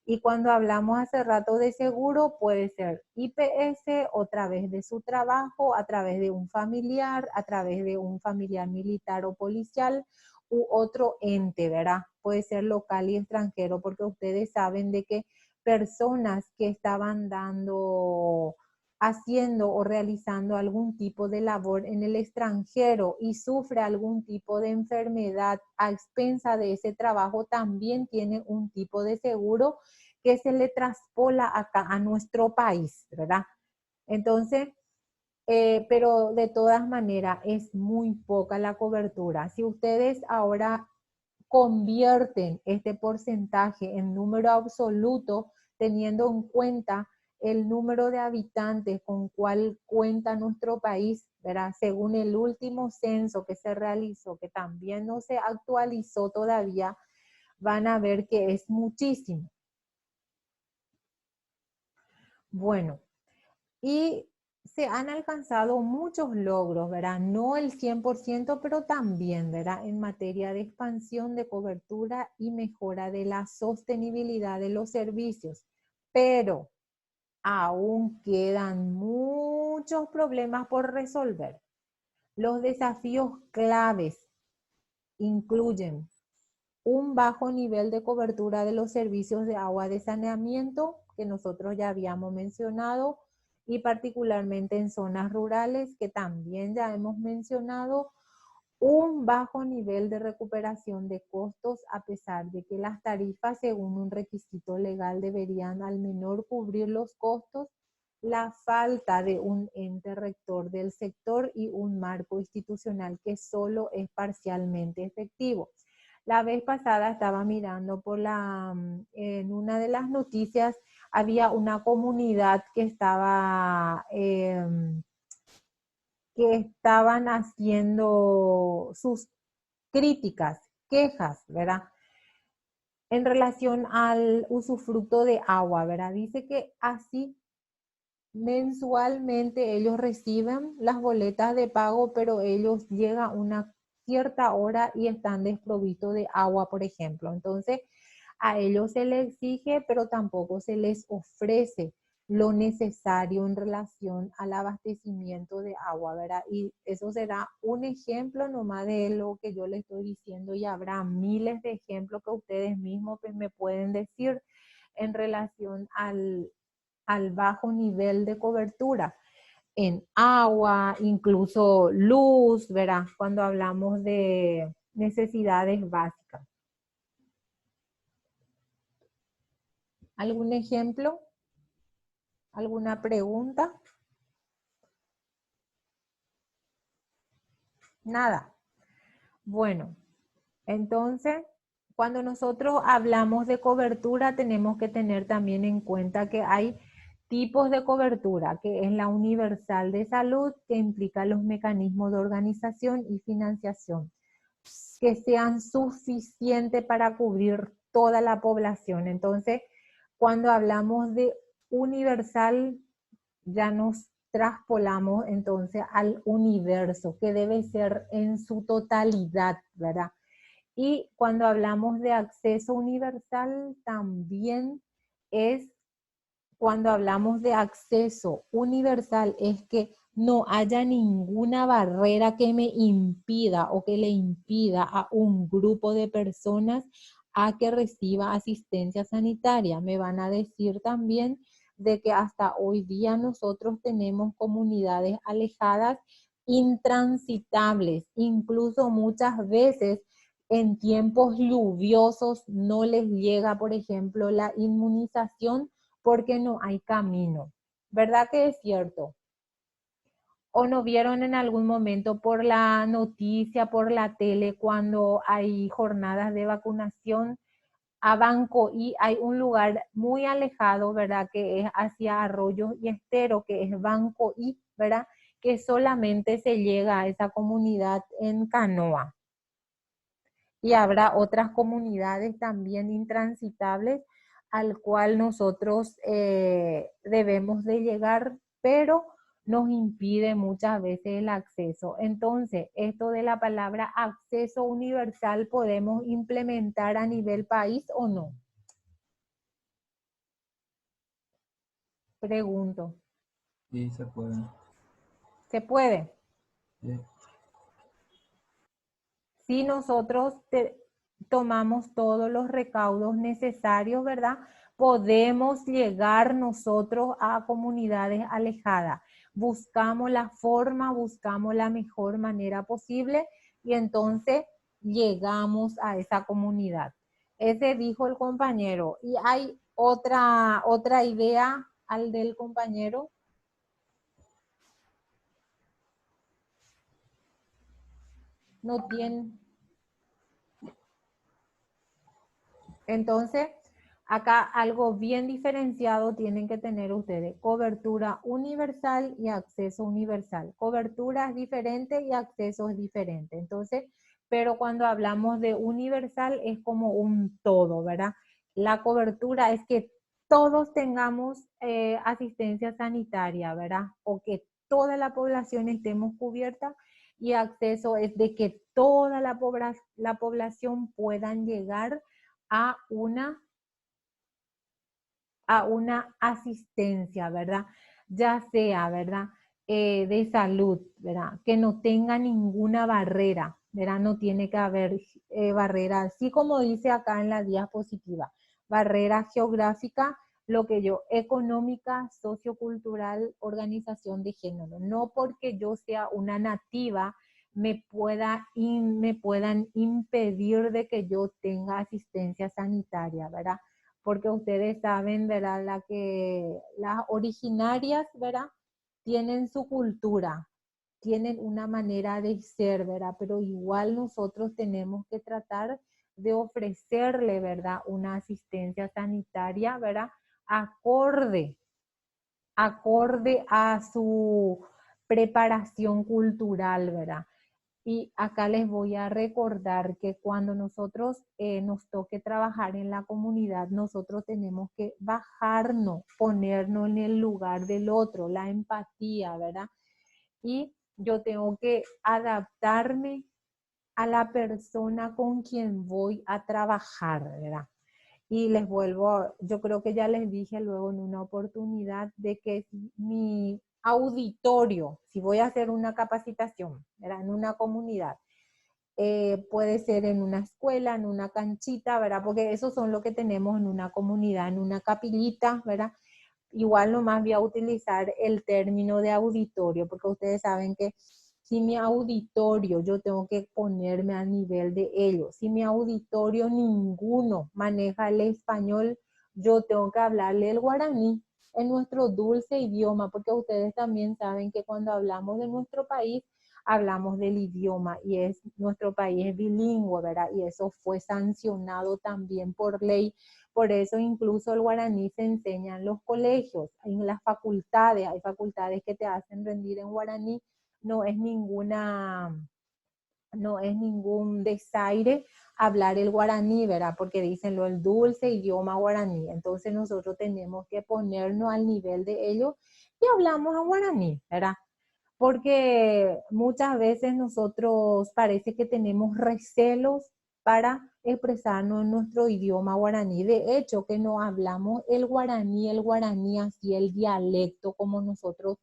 Y cuando hablamos hace rato de seguro, puede ser IPS, o a través de su trabajo, a través de un familiar, a través de un familiar militar o policial, u otro ente, ¿verdad? Puede ser local y extranjero, porque ustedes saben de que personas que estaban haciendo o realizando algún tipo de labor en el extranjero y sufre algún tipo de enfermedad a expensa de ese trabajo, también tiene un tipo de seguro que se le traspola acá a nuestro país, ¿verdad? Entonces, pero de todas maneras es muy poca la cobertura. Si ustedes ahora convierten este porcentaje en número absoluto, teniendo en cuenta el número de habitantes con cual cuenta nuestro país, ¿verdad? Según el último censo que se realizó, que también no se actualizó todavía, van a ver que es muchísimo. Bueno, y se han alcanzado muchos logros, ¿verdad? No el 100%, pero también, ¿verdad? En materia de expansión de cobertura y mejora de la sostenibilidad de los servicios. Pero aún quedan muchos problemas por resolver. Los desafíos claves incluyen un bajo nivel de cobertura de los servicios de agua de saneamiento, que nosotros ya habíamos mencionado, y particularmente en zonas rurales, que también ya hemos mencionado, un bajo nivel de recuperación de costos, a pesar de que las tarifas, según un requisito legal, deberían al menor cubrir los costos, la falta de un ente rector del sector y un marco institucional que solo es parcialmente efectivo. La vez pasada estaba mirando en una de las noticias, había una comunidad que estaban haciendo sus críticas, quejas, ¿verdad? En relación al usufructo de agua, ¿verdad? Dice que así mensualmente ellos reciben las boletas de pago, pero ellos llegan a una cierta hora y están desprovistos de agua, por ejemplo. Entonces, a ellos se les exige, pero tampoco se les ofrece lo necesario en relación al abastecimiento de agua, ¿verdad? Y eso será un ejemplo nomás de lo que yo le estoy diciendo, y habrá miles de ejemplos que ustedes mismos pues, me pueden decir en relación al bajo nivel de cobertura en agua, incluso luz, ¿verdad? Cuando hablamos de necesidades básicas. ¿Algún ejemplo? ¿Alguna pregunta? Nada. Bueno, entonces, cuando nosotros hablamos de cobertura, tenemos que tener también en cuenta que hay tipos de cobertura, que es la universal de salud, que implica los mecanismos de organización y financiación, que sean suficientes para cubrir toda la población. Entonces, cuando hablamos de universal, ya nos traspolamos entonces al universo, que debe ser en su totalidad, ¿verdad? Y cuando hablamos de acceso universal, también es, cuando hablamos de acceso universal, es que no haya ninguna barrera que me impida o que le impida a un grupo de personas a que reciba asistencia sanitaria. Me van a decir también de que hasta hoy día nosotros tenemos comunidades alejadas, intransitables, incluso muchas veces en tiempos lluviosos no les llega, por ejemplo, la inmunización porque no hay camino. ¿Verdad que es cierto? ¿O no vieron en algún momento por la noticia, por la tele, cuando hay jornadas de vacunación a Banco y hay un lugar muy alejado, ¿verdad? Que es hacia Arroyos y Estero, que es Banco y, ¿verdad? Que solamente se llega a esa comunidad en canoa. Y habrá otras comunidades también intransitables al cual nosotros debemos de llegar, pero nos impide muchas veces el acceso. Entonces, esto de la palabra acceso universal, ¿podemos implementar a nivel país o no? Pregunto. Sí, se puede. ¿Se puede? Sí. Si nosotros tomamos todos los recaudos necesarios, ¿verdad? Podemos llegar nosotros a comunidades alejadas. Buscamos la forma, buscamos la mejor manera posible y entonces llegamos a esa comunidad. Ese dijo el compañero. Y hay otra idea al del compañero. No tiene. Entonces, acá algo bien diferenciado tienen que tener ustedes: cobertura universal y acceso universal. Cobertura es diferente y acceso es diferente. Entonces, pero cuando hablamos de universal es como un todo, ¿verdad? La cobertura es que todos tengamos asistencia sanitaria, ¿verdad? O que toda la población estemos cubierta, y acceso es de que toda la población puedan llegar a una asistencia, ¿verdad? Ya sea, ¿verdad? De salud, ¿verdad? Que no tenga ninguna barrera, ¿verdad? No tiene que haber barrera, así como dice acá en la diapositiva, barrera geográfica, lo que yo, económica, sociocultural, organización de género. No porque yo sea una nativa me puedan impedir de que yo tenga asistencia sanitaria, ¿verdad? Porque ustedes saben, ¿verdad? Las originarias, ¿verdad? Tienen su cultura, tienen una manera de ser, ¿verdad? Pero igual nosotros tenemos que tratar de ofrecerle, ¿verdad? Una asistencia sanitaria, ¿verdad? Acorde a su preparación cultural, ¿verdad? Y acá les voy a recordar que cuando nosotros nos toque trabajar en la comunidad, nosotros tenemos que bajarnos, ponernos en el lugar del otro, la empatía, ¿verdad? Y yo tengo que adaptarme a la persona con quien voy a trabajar, ¿verdad? Y les vuelvo, yo creo que ya les dije luego en una oportunidad de que mi auditorio, si voy a hacer una capacitación, ¿verdad? En una comunidad, puede ser en una escuela, en una canchita, ¿verdad? Porque esos son lo que tenemos en una comunidad, en una capillita, ¿verdad? Igual nomás voy a utilizar el término de auditorio, porque ustedes saben que si mi auditorio, yo tengo que ponerme a nivel de ellos. Si mi auditorio ninguno maneja el español, yo tengo que hablarle el guaraní en nuestro dulce idioma, porque ustedes también saben que cuando hablamos de nuestro país, hablamos del idioma y nuestro país es bilingüe, ¿verdad? Y eso fue sancionado también por ley. Por eso incluso el guaraní se enseña en los colegios, en las facultades, hay facultades que te hacen rendir en guaraní, no es ningún desaire hablar el guaraní, ¿verdad? Porque dicen el dulce idioma guaraní. Entonces nosotros tenemos que ponernos al nivel de ellos y hablamos en guaraní, ¿verdad? Porque muchas veces nosotros parece que tenemos recelos para expresarnos en nuestro idioma guaraní. De hecho, que no hablamos el guaraní así, el dialecto como nosotros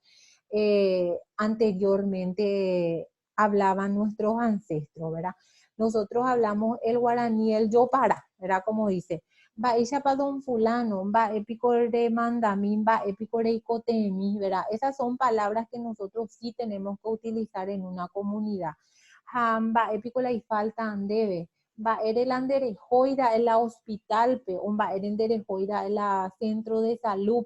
anteriormente hablaban nuestros ancestros, ¿verdad? Nosotros hablamos el guaraní, el yopara, ¿verdad? Como dice, va ella para don fulano, va épico de mandamín, va épico de icotemi, ¿verdad? Esas son palabras que nosotros sí tenemos que utilizar en una comunidad. Va épico la falta andeve, va el anderejoira en la hospital, va el anderejoira en la centro de salud.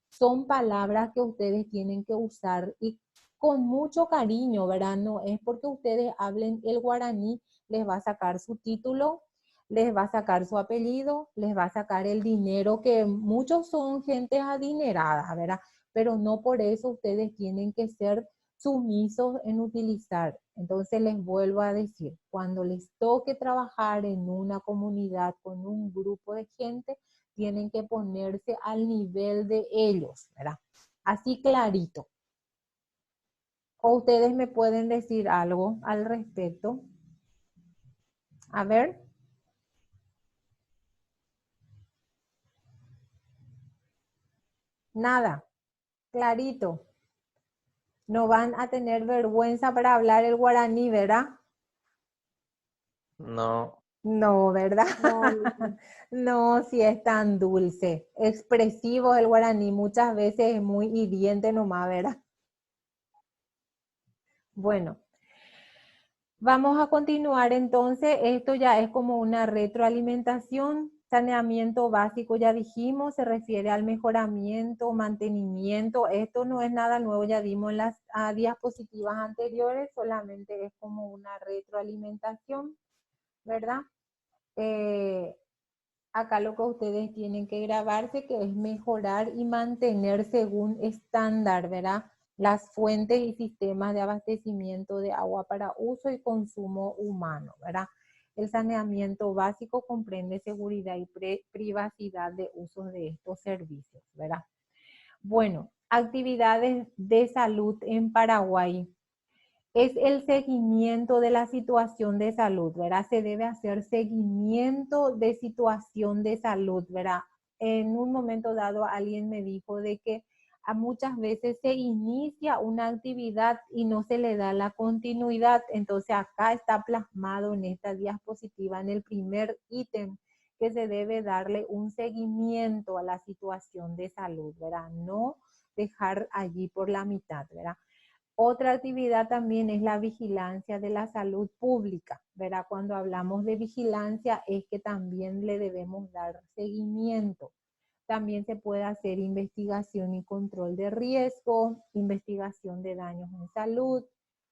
Son palabras que ustedes tienen que usar y con mucho cariño, ¿verdad? No es porque ustedes hablen el guaraní, les va a sacar su título, les va a sacar su apellido, les va a sacar el dinero, que muchos son gente adinerada, ¿verdad? Pero no por eso ustedes tienen que ser sumisos en utilizar. Entonces les vuelvo a decir, cuando les toque trabajar en una comunidad con un grupo de gente, tienen que ponerse al nivel de ellos, ¿verdad? Así clarito. ¿O ustedes me pueden decir algo al respecto? A ver. Nada, clarito. No van a tener vergüenza para hablar el guaraní, ¿verdad? No. No, ¿verdad? No, No, si es tan dulce. Expresivo el guaraní, muchas veces es muy hiriente nomás, ¿verdad? Bueno, vamos a continuar entonces. Esto ya es como una retroalimentación. Saneamiento básico, ya dijimos, se refiere al mejoramiento, mantenimiento. Esto no es nada nuevo, ya dimos en las diapositivas anteriores, solamente es como una retroalimentación, ¿verdad? Acá lo que ustedes tienen que grabarse, que es mejorar y mantener según estándar, ¿verdad? Las fuentes y sistemas de abastecimiento de agua para uso y consumo humano, ¿verdad? El saneamiento básico comprende seguridad y privacidad de uso de estos servicios, ¿verdad? Bueno, actividades de salud en Paraguay. Es el seguimiento de la situación de salud, ¿verdad? Se debe hacer seguimiento de situación de salud, ¿verdad? En un momento dado alguien me dijo de que a muchas veces se inicia una actividad y no se le da la continuidad. Entonces acá está plasmado en esta diapositiva, en el primer ítem, que se debe darle un seguimiento a la situación de salud, ¿verdad? No dejar allí por la mitad, ¿verdad? Otra actividad también es la vigilancia de la salud pública, ¿verdad? Cuando hablamos de vigilancia es que también le debemos dar seguimiento. También se puede hacer investigación y control de riesgo, investigación de daños en salud,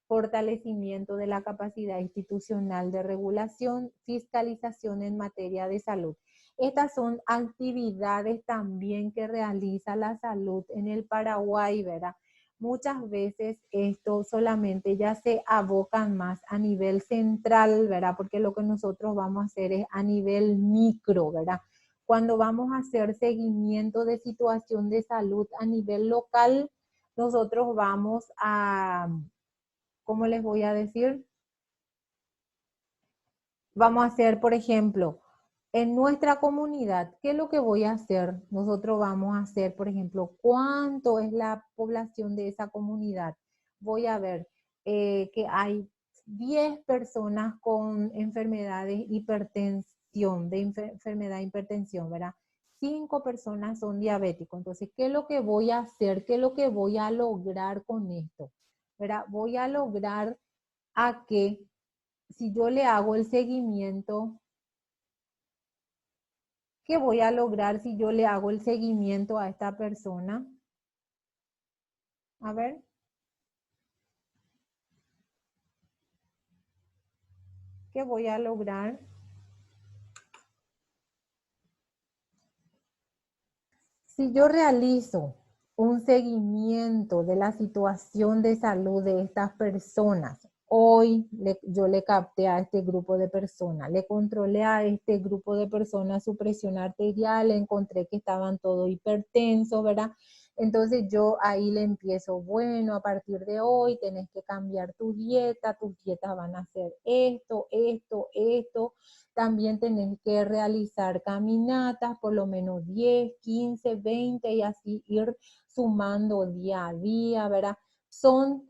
fortalecimiento de la capacidad institucional de regulación, fiscalización en materia de salud. Estas son actividades también que realiza la salud en el Paraguay, ¿verdad? Muchas veces esto solamente ya se abocan más a nivel central, ¿verdad? Porque lo que nosotros vamos a hacer es a nivel micro, ¿verdad? Cuando vamos a hacer seguimiento de situación de salud a nivel local, nosotros vamos a, ¿cómo les voy a decir? Vamos a hacer, por ejemplo, En nuestra comunidad, ¿qué es lo que voy a hacer? Nosotros vamos a hacer, por ejemplo, ¿cuánto es la población de esa comunidad? Voy a ver que hay 10 personas con enfermedades hipertensión, enfermedad de hipertensión, ¿verdad? 5 personas son diabéticos. Entonces, ¿qué es lo que voy a hacer? ¿Qué es lo que voy a lograr con esto? ¿Verdad? Voy a lograr a que si yo le hago el seguimiento, ¿qué voy a lograr si yo le hago el seguimiento a esta persona? A ver. ¿Qué voy a lograr? Si yo realizo un seguimiento de la situación de salud de estas personas, hoy yo le capté a este grupo de personas, le controlé a este grupo de personas su presión arterial, encontré que estaban todos hipertensos, ¿verdad? Entonces yo ahí le empiezo, bueno, a partir de hoy tenés que cambiar tu dieta, tus dietas van a ser esto, esto, esto. También tenés que realizar caminatas, por lo menos 10, 15, 20 y así ir sumando día a día, ¿verdad? Son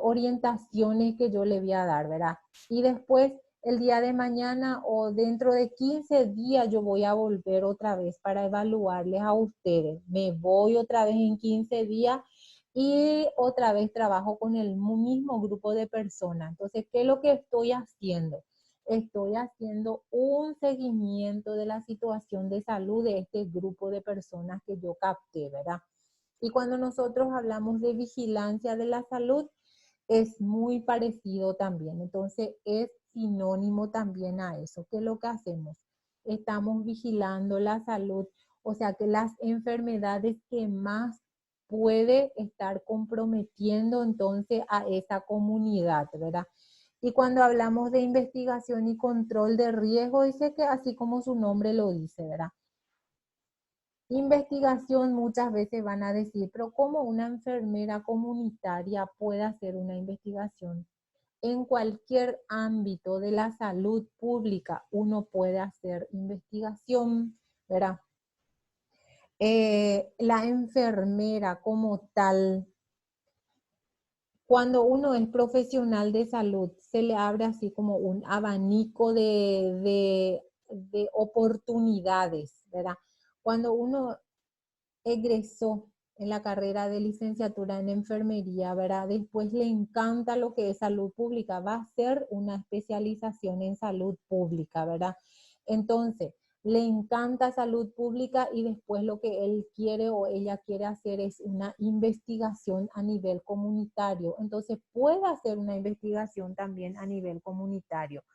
orientaciones que yo le voy a dar, ¿verdad? Y después, el día de mañana o dentro de 15 días, yo voy a volver otra vez para evaluarles a ustedes. Me voy otra vez en 15 días y otra vez trabajo con el mismo grupo de personas. Entonces, ¿qué es lo que estoy haciendo? Estoy haciendo un seguimiento de la situación de salud de este grupo de personas que yo capté, ¿verdad? Y cuando nosotros hablamos de vigilancia de la salud, es muy parecido también. Entonces, es sinónimo también a eso. ¿Qué es lo que hacemos? Estamos vigilando la salud, o sea que las enfermedades que más puede estar comprometiendo entonces a esa comunidad, ¿verdad? Y cuando hablamos de investigación y control de riesgo, dice que así como su nombre lo dice, ¿verdad? Investigación muchas veces van a decir, pero ¿cómo una enfermera comunitaria puede hacer una investigación? En cualquier ámbito de la salud pública uno puede hacer investigación, ¿verdad? La enfermera como tal, cuando uno es profesional de salud, se le abre así como un abanico de oportunidades, ¿verdad? Cuando uno egresó en la carrera de licenciatura en enfermería, ¿verdad? Después le encanta lo que es salud pública, va a hacer una especialización en salud pública, ¿verdad? Entonces, le encanta salud pública y después lo que él quiere o ella quiere hacer es una investigación a nivel comunitario. Entonces, puede hacer una investigación también a nivel comunitario,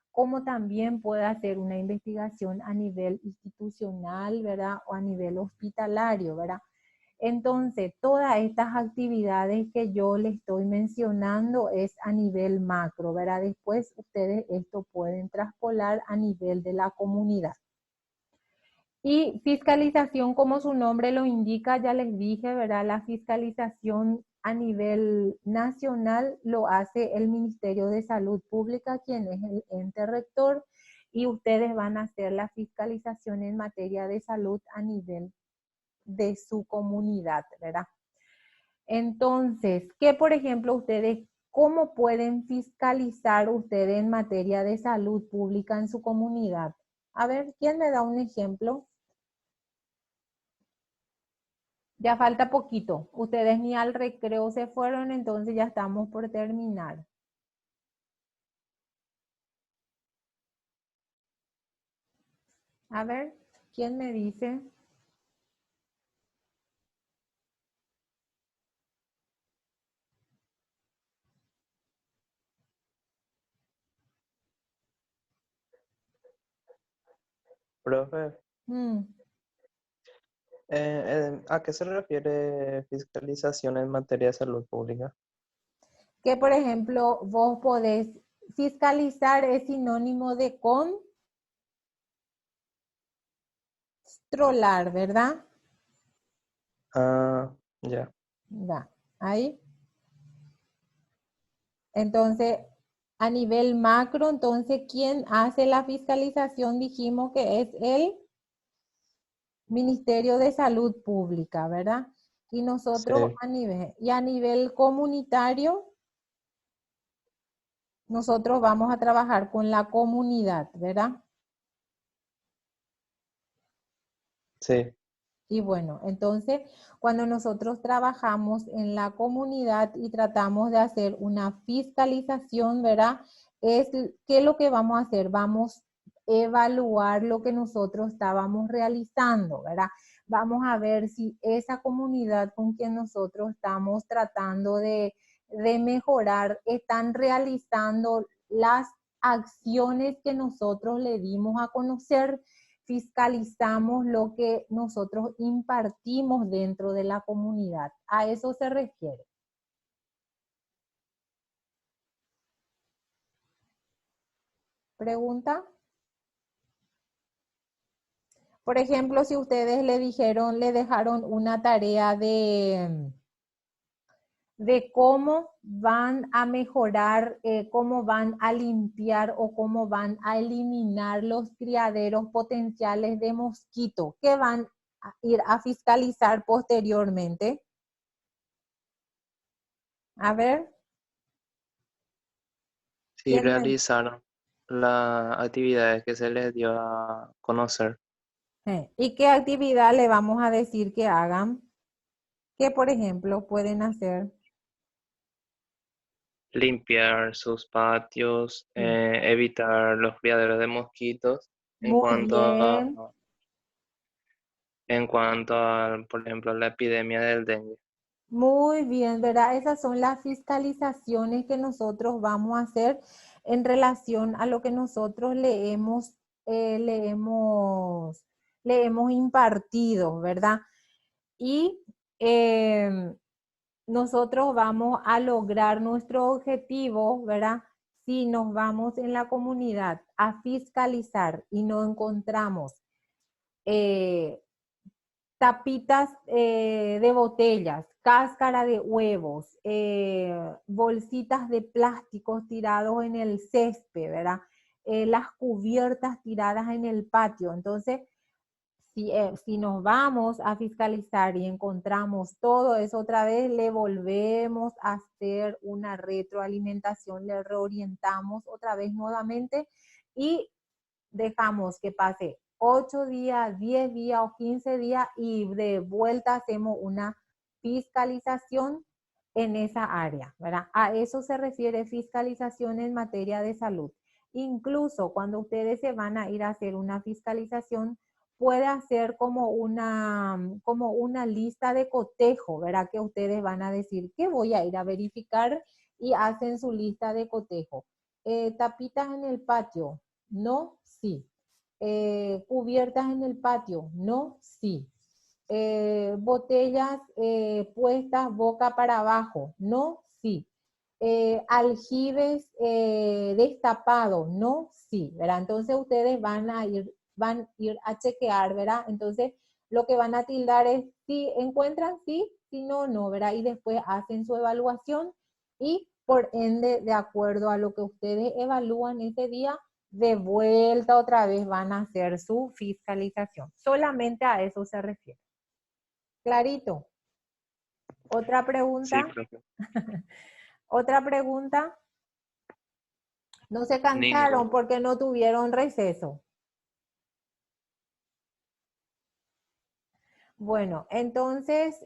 como también puede hacer una investigación a nivel institucional, ¿verdad? O a nivel hospitalario, ¿verdad? Entonces, todas estas actividades que yo les estoy mencionando es a nivel macro, ¿verdad? Después ustedes esto pueden traspolar a nivel de la comunidad. Y fiscalización, como su nombre lo indica, ya les dije, ¿verdad? La fiscalización a nivel nacional lo hace el Ministerio de Salud Pública, quien es el ente rector, y ustedes van a hacer la fiscalización en materia de salud a nivel de su comunidad, ¿verdad? Entonces, ¿qué, por ejemplo, ustedes, cómo pueden fiscalizar ustedes en materia de salud pública en su comunidad? A ver, ¿quién me da un ejemplo? Ya falta poquito. Ustedes ni al recreo se fueron, entonces ya estamos por terminar. A ver, ¿quién me dice? Profe, Mm, ¿a qué se refiere fiscalización en materia de salud pública? que, por ejemplo, vos podés fiscalizar es sinónimo de controlar, ¿verdad? Ah, ya. Ya, ahí. Entonces, A nivel macro, entonces, ¿quién hace la fiscalización? Dijimos que es el Ministerio de Salud Pública, ¿verdad? Y nosotros Sí. a nivel comunitario, nosotros vamos a trabajar con la comunidad, ¿verdad? Sí. Y bueno, entonces, cuando nosotros trabajamos en la comunidad y tratamos de hacer una fiscalización, ¿verdad? ¿Qué es lo que vamos a hacer? Vamos a evaluar lo que nosotros estábamos realizando, ¿verdad? Vamos a ver si esa comunidad con quien nosotros estamos tratando de mejorar están realizando las acciones que nosotros le dimos a conocer. Fiscalizamos lo que nosotros impartimos dentro de la comunidad. A eso se refiere. ¿Pregunta? Por ejemplo, si ustedes le dejaron una tarea de cómo van a mejorar, cómo van a limpiar o cómo van a eliminar los criaderos potenciales de mosquito, que van a ir a fiscalizar posteriormente. A ver. Sí, realizaron las actividades que se les dio a conocer. ¿Y qué actividad le vamos a decir que hagan? ¿Qué, por ejemplo, pueden hacer? Limpiar sus patios, Sí. evitar los criaderos de mosquitos. En Muy bien, cuanto a, por ejemplo, la epidemia del dengue. muy bien, ¿verdad? Esas son las fiscalizaciones que nosotros vamos a hacer en relación a lo que nosotros le hemos impartido, ¿verdad? Y nosotros vamos a lograr nuestro objetivo, ¿verdad? Si nos vamos en la comunidad a fiscalizar y no encontramos tapitas de botellas, cáscara de huevos, bolsitas de plásticos tirados en el césped, ¿verdad? Las cubiertas tiradas en el patio. Entonces, si nos vamos a fiscalizar y encontramos todo eso otra vez, le volvemos a hacer una retroalimentación, le reorientamos otra vez nuevamente y dejamos que pase 8 días, 10 días o 15 días y de vuelta hacemos una fiscalización en esa área, ¿verdad? A eso se refiere fiscalización en materia de salud. Incluso cuando ustedes se van a ir a hacer una fiscalización, puede hacer como una lista de cotejo, ¿verdad? Que ustedes van a decir que voy a ir a verificar y hacen su lista de cotejo. Tapitas en el patio, no, sí. Cubiertas en el patio, no, sí. Botellas puestas boca para abajo, no, sí. Aljibes destapados, no, sí, ¿verdad? Entonces ustedes van a ir a chequear, ¿verdad? Entonces lo que van a tildar es si encuentran sí, si no, no, ¿verdad? Y después hacen su evaluación y por ende, de acuerdo a lo que ustedes evalúan ese día, de vuelta otra vez van a hacer su fiscalización. Solamente a eso se refiere. Clarito. ¿Otra Sí, pregunta? profe. ¿Otra pregunta? ¿No se cansaron Ningún. porque no tuvieron receso? Bueno, entonces,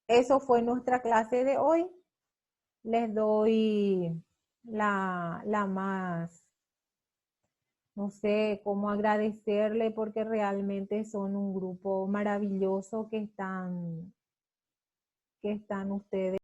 eso fue nuestra clase de hoy. Les doy la más, no sé cómo agradecerle porque realmente son un grupo maravilloso que están ustedes